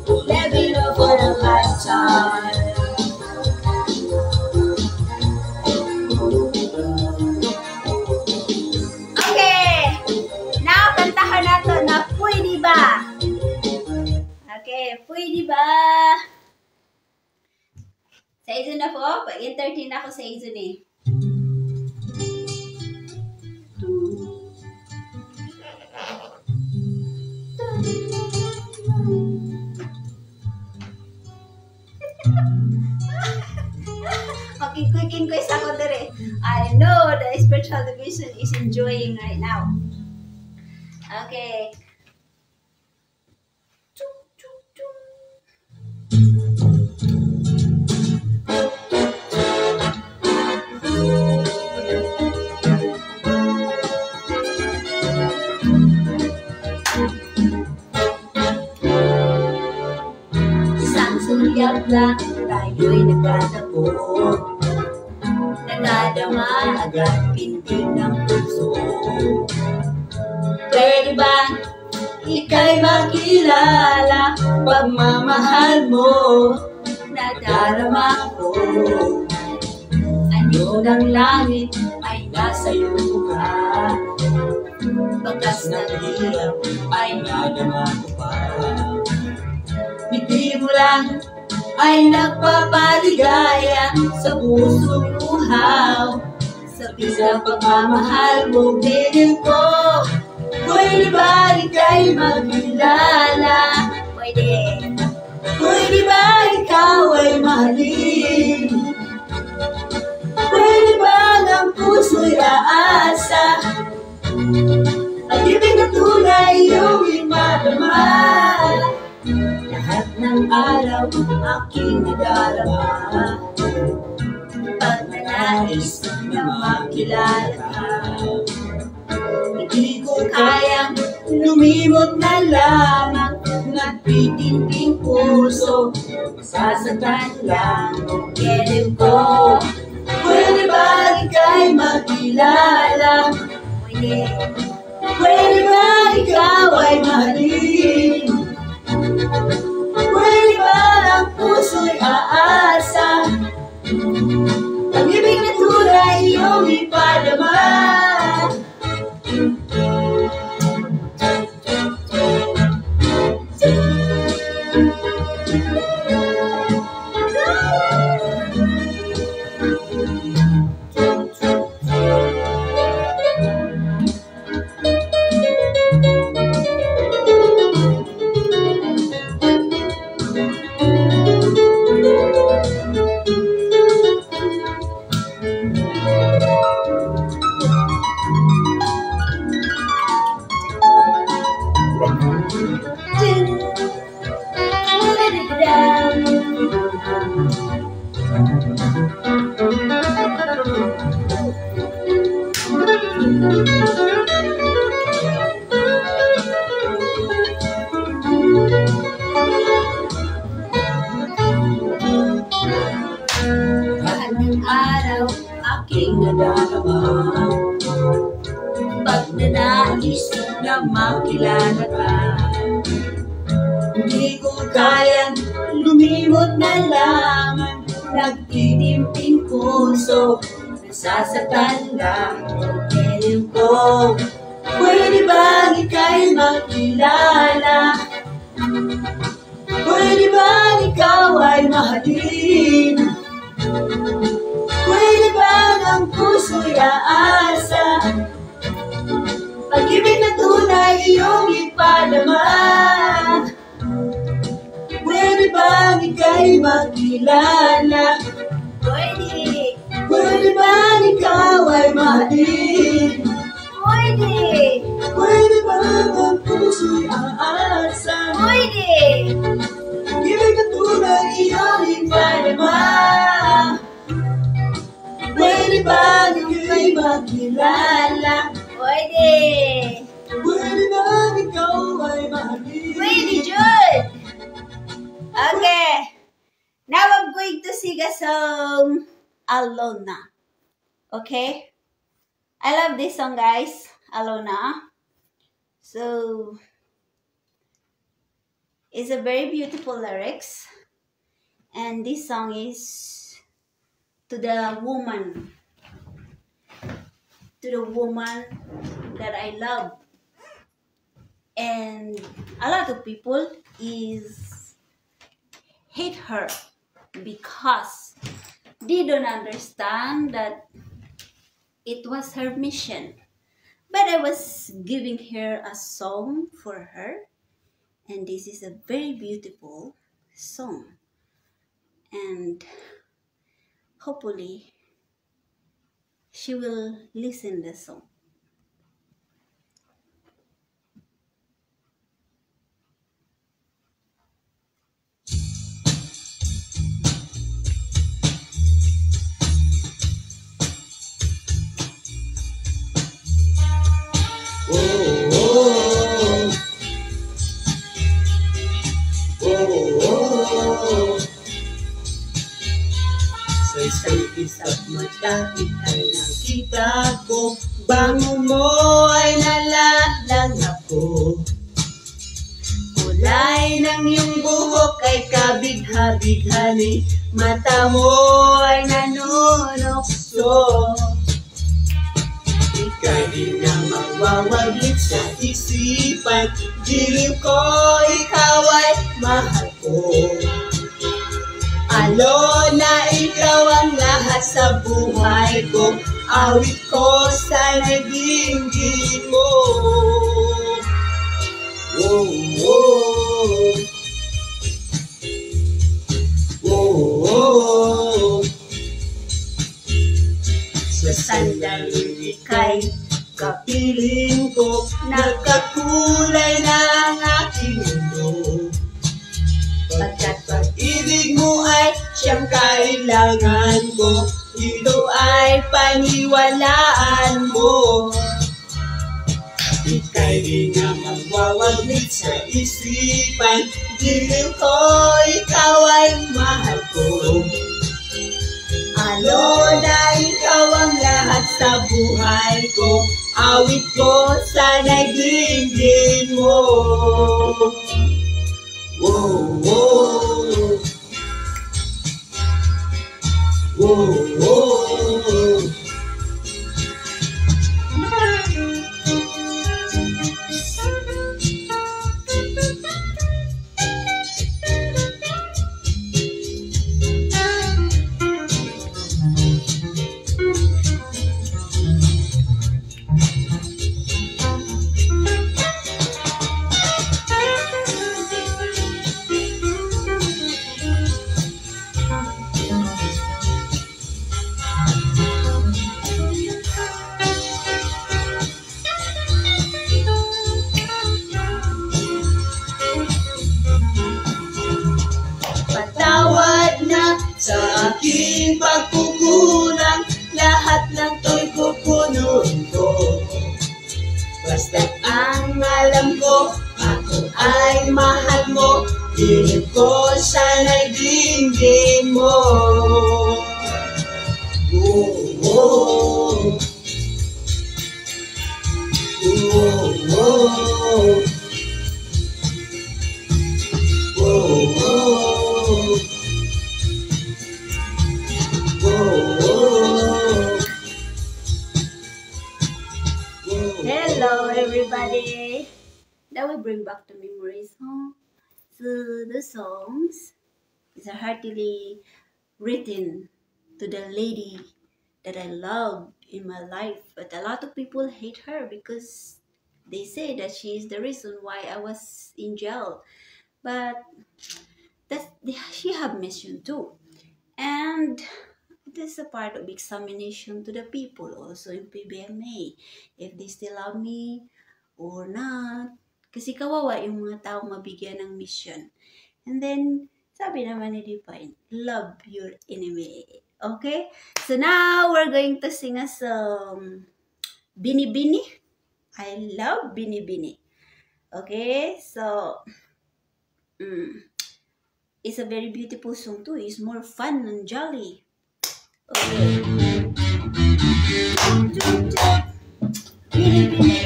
Living up for a lifetime. Pwede ba? Sa Izon na po, pag-entertain ako sa Izon eh. Quick-quickin ko isa ko dere. I know the spiritual division is enjoying right now. Okay. Isang sulyap lang tayo'y nagkatapo. Nakadama agad pintig ng puso. Pwede bang ika'y makilala? Pagmamahal mo nadarama ko. Anyo ng langit ay nasa iyo ka. Bakas ng hirap ay nadama ko pa. Hindi mo lang ay nagpapaligaya sa pusong uhaw. Sabi sa pagmamahal mo, bilin ko. Pwede ba ika'y magkilala? Pwede. Pwede ba ikaw ay mahalin? Pwede ba ang puso'y aasa? Pag-ibig na tunay iyong imadama. Lahat ng araw aking nadarama. Pag nanais na makilala ka, hindi ko kayang lumimot na lamang. Nagtitinding puso, sasaktan lang ang kilim ko. Pwede ba ika'y makilala? Pwede. Pwede ba ikaw ay mahalin? Pwede ba ang puso'y aasa? Pag-ibig na tunay iyong ipadama. Anong araw aking nadarama, pag nanais na makilala ka. Hindi ko kayang lumimot na lamang, nagtitimping puso, nasasaktan lang ang piling ko. Pwede bang ika'y makilala? Pwede bang ikaw ay mahalin? Pwede bang ang puso'y aasa? Pag-ibig na tunay iyong ipadama. Pwede bang ika'y makilala? Pwede. Pwede bang ikaw ay mahalin? Pwede. Pwede bang ang puso'y aasa? Pwede. Pag-ibig na tunay iyong ipadama. Pwede bang ika'y makilala? Pwede. Pwede bang ikaw ay mahalin? Pwede, Jude! Okay. Now I'm going to sing a song Alona. Okay? I love this song, guys. Alona. So, it's a very beautiful lyrics. And this song is to the woman that I love, and a lot of people is hate her because they don't understand that it was her mission. But I was giving her a song for her, and this is a very beautiful song, and hopefully she will listen the song. Sa isa't mata, ika'y nakita ko. Bango mo ay nalalang ako. Kulay ng iyong buhok ay kabigha-bighani. Mata mo ay nanunokso. Ika'y di na mawawaglit sa isipan. Dilim ko, ikaw ay mahal ko. Alona, ikaw ang lahat sa buhay ko. Awit ko sa nagingin mo. Oh, oh. Oh, oh. Sa sandaling ika'y kapiling ko. Nagkakulay na ang aking mundo. Pagkat pag-ibig mo ay siyang kailangan ko. Ito ay paniwalaan mo. Ika'y di na magwawaglit sa isipan. Dilim ko, ikaw ay mahal ko. Alona, ikaw ang lahat sa buhay ko. Awit ko sa nagingin mo. Whoa, whoa. Whoa, whoa. alam ko, ako ay mahal mo. Pilit ko sana'y dinggin mo. Oh, oh. Oh, oh. Oh, oh. Hello, everybody. That will bring back the memories, huh? So the songs is heartily written to the lady that I love in my life, but a lot of people hate her because they say that she is the reason why I was in jail. But she have mission too, and this is a part of examination to the people also in PBMA, if they still love me or not. Kasi kawawa yung mga taong mabigyan ng mission. And then, sabi naman ni Divine, love your enemy. Okay? So now, we're going to sing a song, Bini Bini. I love Bini Bini. Okay? So, it's a very beautiful song too. It's more fun and jolly. Okay. Bini Bini.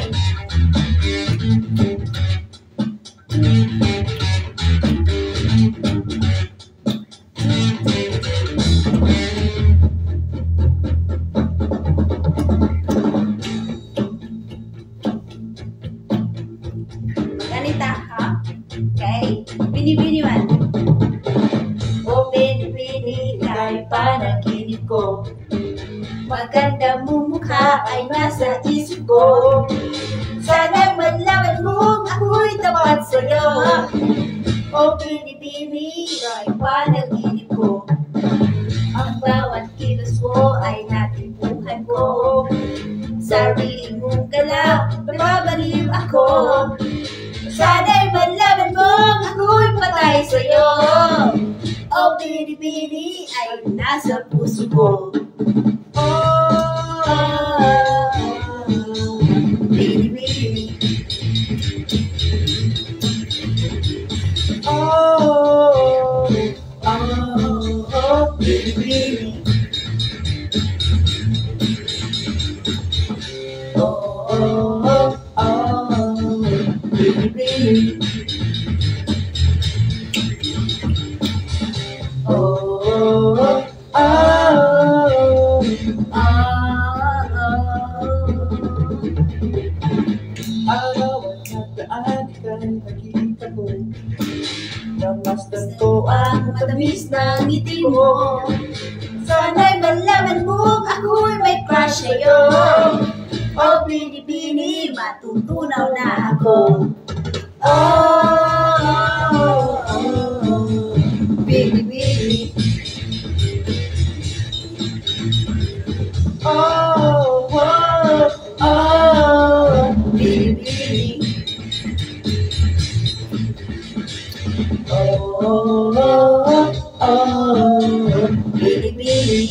Ganita, ha? Okay? Bini Bini man. Oh, Bini Bini, kay panaginip ko. Maganda mong mukha ay nasa isip ko. Sana'y malaman mo ako'y tapat sa'yo. Oh, Bini Bini, kay panaginip ko. Ang bawat kilos mo ay natipuhan ko. Sarili mong galaw, nababaliw ako. Sana'y malaman mo ako'y patay sa'yo. Oh, Bini Bini ay nasa puso ko. Bini Bini. Oh, Bini Bini. Bini Bini. Nakita ko, namasdan ko ang matamis na ngiti mo. Sana'y malaman mo ako'y may crush sa'yo. Oh, Bini Bini, matutunaw na ako. Bini Bini. Bini Bini. Bini Bini.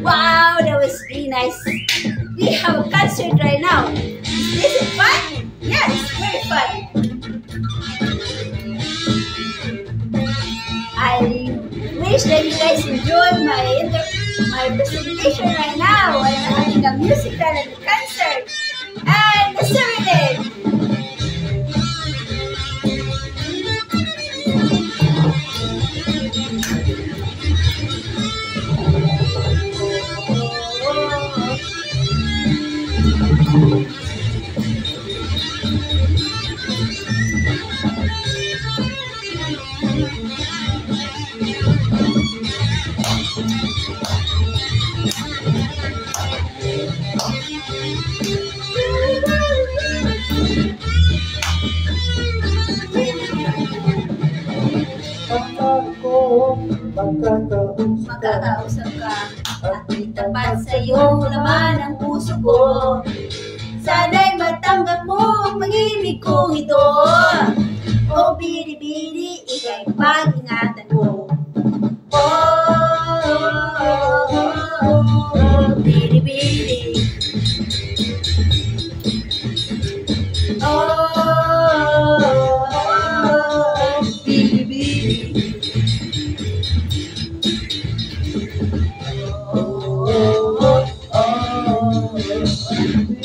Wow, that was really nice. We have a concert right now. Is it fun? Yes, very fun. I wish that you guys enjoy my presentation right now. I'm having a musical and a concert and a serenade. Magkakausap ka at itapat sa'yo laman ang puso ko. Sana'y matanggap mo ang pag-ibig kong ito. Oh, bidi-bidi, ika'y pag-ingatan mo. Oh, bidi-bidi. Oh, bidi-bidi.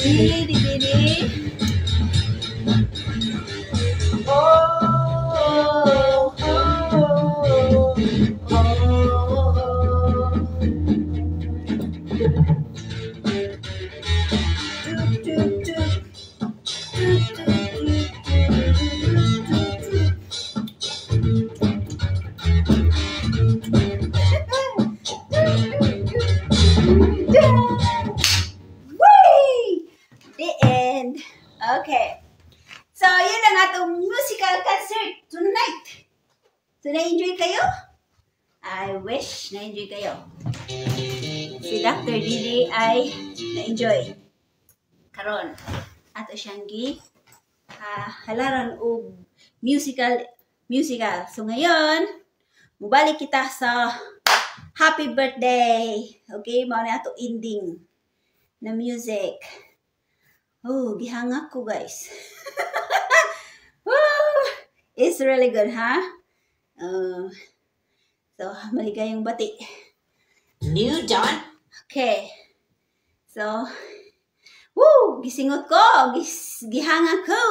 Bidi-bidi. Whee! The end. Okay. So, yun ang atong musical concert tonight. So, na-enjoy kayo? I wish na-enjoy kayo. Si Dr. Didi ay na-enjoy. Karon, ato siyang halaran og musical. So, ngayon, mubalik kita sa happy birthday. Okay, mao na ato ending na music. Oh, gihangak ko, guys. It's really good, huh? So, maligayang bati. New Dawn. Okay. So, woo! Gisingot ko! Gihangak ko!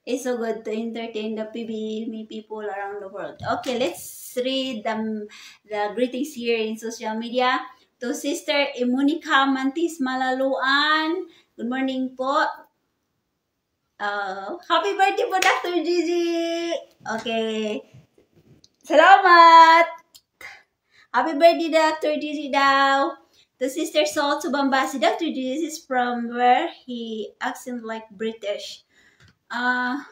It's so good to entertain the PBME people around the world. Okay, let's read the greetings here in social media. To Sister Imonica Mantis Malaluan. Good morning po. Happy birthday po, Dr. Gigi. Okay. Salamat. Happy birthday, Dr. Gigi daw. To Sister Salt Subambasi. Dr. Gigi is from where he accent like British. Yeah,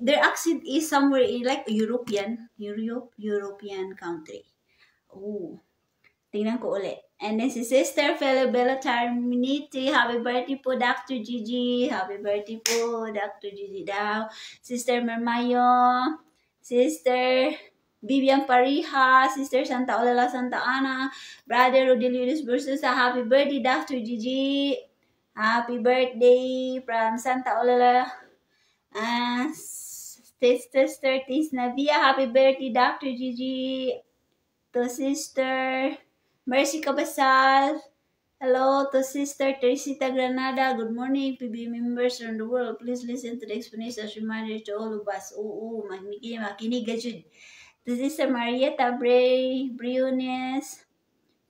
their accent is somewhere in like European country. Oh. Tingnan ko ulit. And then si Sister Felibella Terminiti. Happy birthday po, Dr. Gigi. Happy birthday po, Dr. Gigi daw. Sister Mermayo. Sister Vivian Pariha. Sister Santa Olala Santa Ana. Brother Rodelius Bursusa. Happy birthday, Dr. Gigi. Happy birthday from Santa Olala. Sister Tis Navia. Happy birthday, Dr. Gigi. To Sister Mercy Cabasal. Hello to Sister Teresita Granada. Good morning, PB members around the world. Please listen to the explanation as reminder to all of us. Oo, makinig gajud. To Sister Marieta Briones.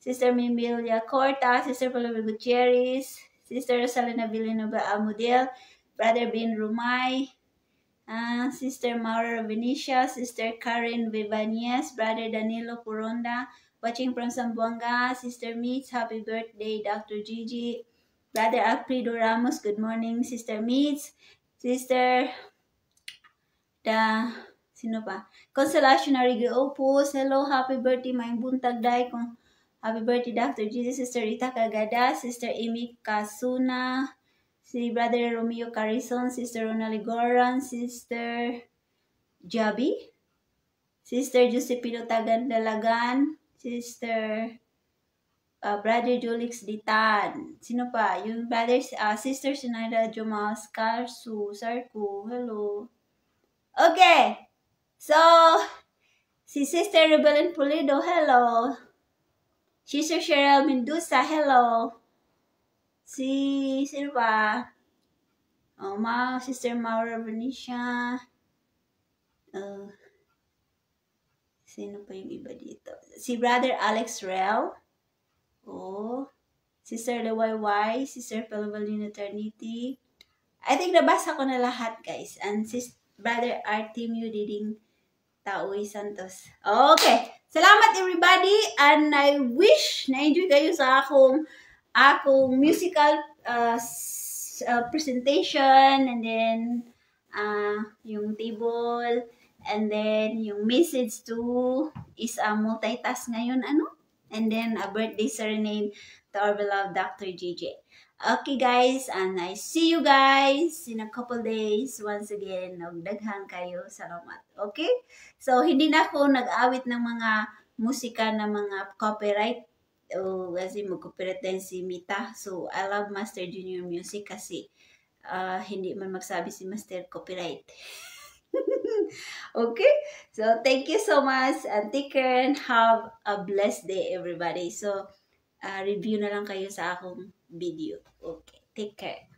Sister Mimilia Corta. Sister Paloma Gutierrez. Sister Rosalina Villanueva Amudel. Brother Ben Rumay. Sister Maura Venetia. Sister Karen Vivanes. Brother Danilo Coronda. Watching from Zamboanga, Sister Meets, happy birthday, Dr. Gigi. Brother Alfredo Ramos, good morning, Sister Meets. Sister, sino pa? Consolation Arigo Opus, hello, happy birthday, my buntag day. Happy birthday, Dr. Gigi. Sister Rita Cagada, Sister Amy Casuna, si Brother Romeo Carison, Sister Ronald Goran, Sister Jabi, Sister Josepino Tagandalagan, Sister Brother Julix Ditan. Sino pa? Yung brothers, Sister Sinaida Jomal Sarku. Hello. Okay. So, si Sister Rebellion Pulido. Hello. Sister Cheryl Mendoza. Hello. Sino pa? Sister Maura Venetia. Sino pa yung iba dito? Si Brother Alex Rel. Oh. Sister Lewayway. Sister Pelavalina Eternity. I think nabasa ko na lahat, guys. And Brother Artemio Diding Taoy Santos. Okay. Salamat, everybody. And I wish na-enjoy kayo sa akong musical presentation. And then, yung table. And then, yung message to is multitask ngayon. Ano? And then a birthday serenade to our beloved Dr. JJ. Okay guys, and I see you guys in a couple days once again. Daghan kayo, salamat. Okay? So, hindi na ako nag-awit ng mga musika na mga copyright. Kasi mag-copyright din si Mita. So, I love Master Junior Music kasi hindi man magsabi si Master copyright. Okay? So, thank you so much and take care and have a blessed day everybody. So, review na lang kayo sa akong video. Okay. Take care.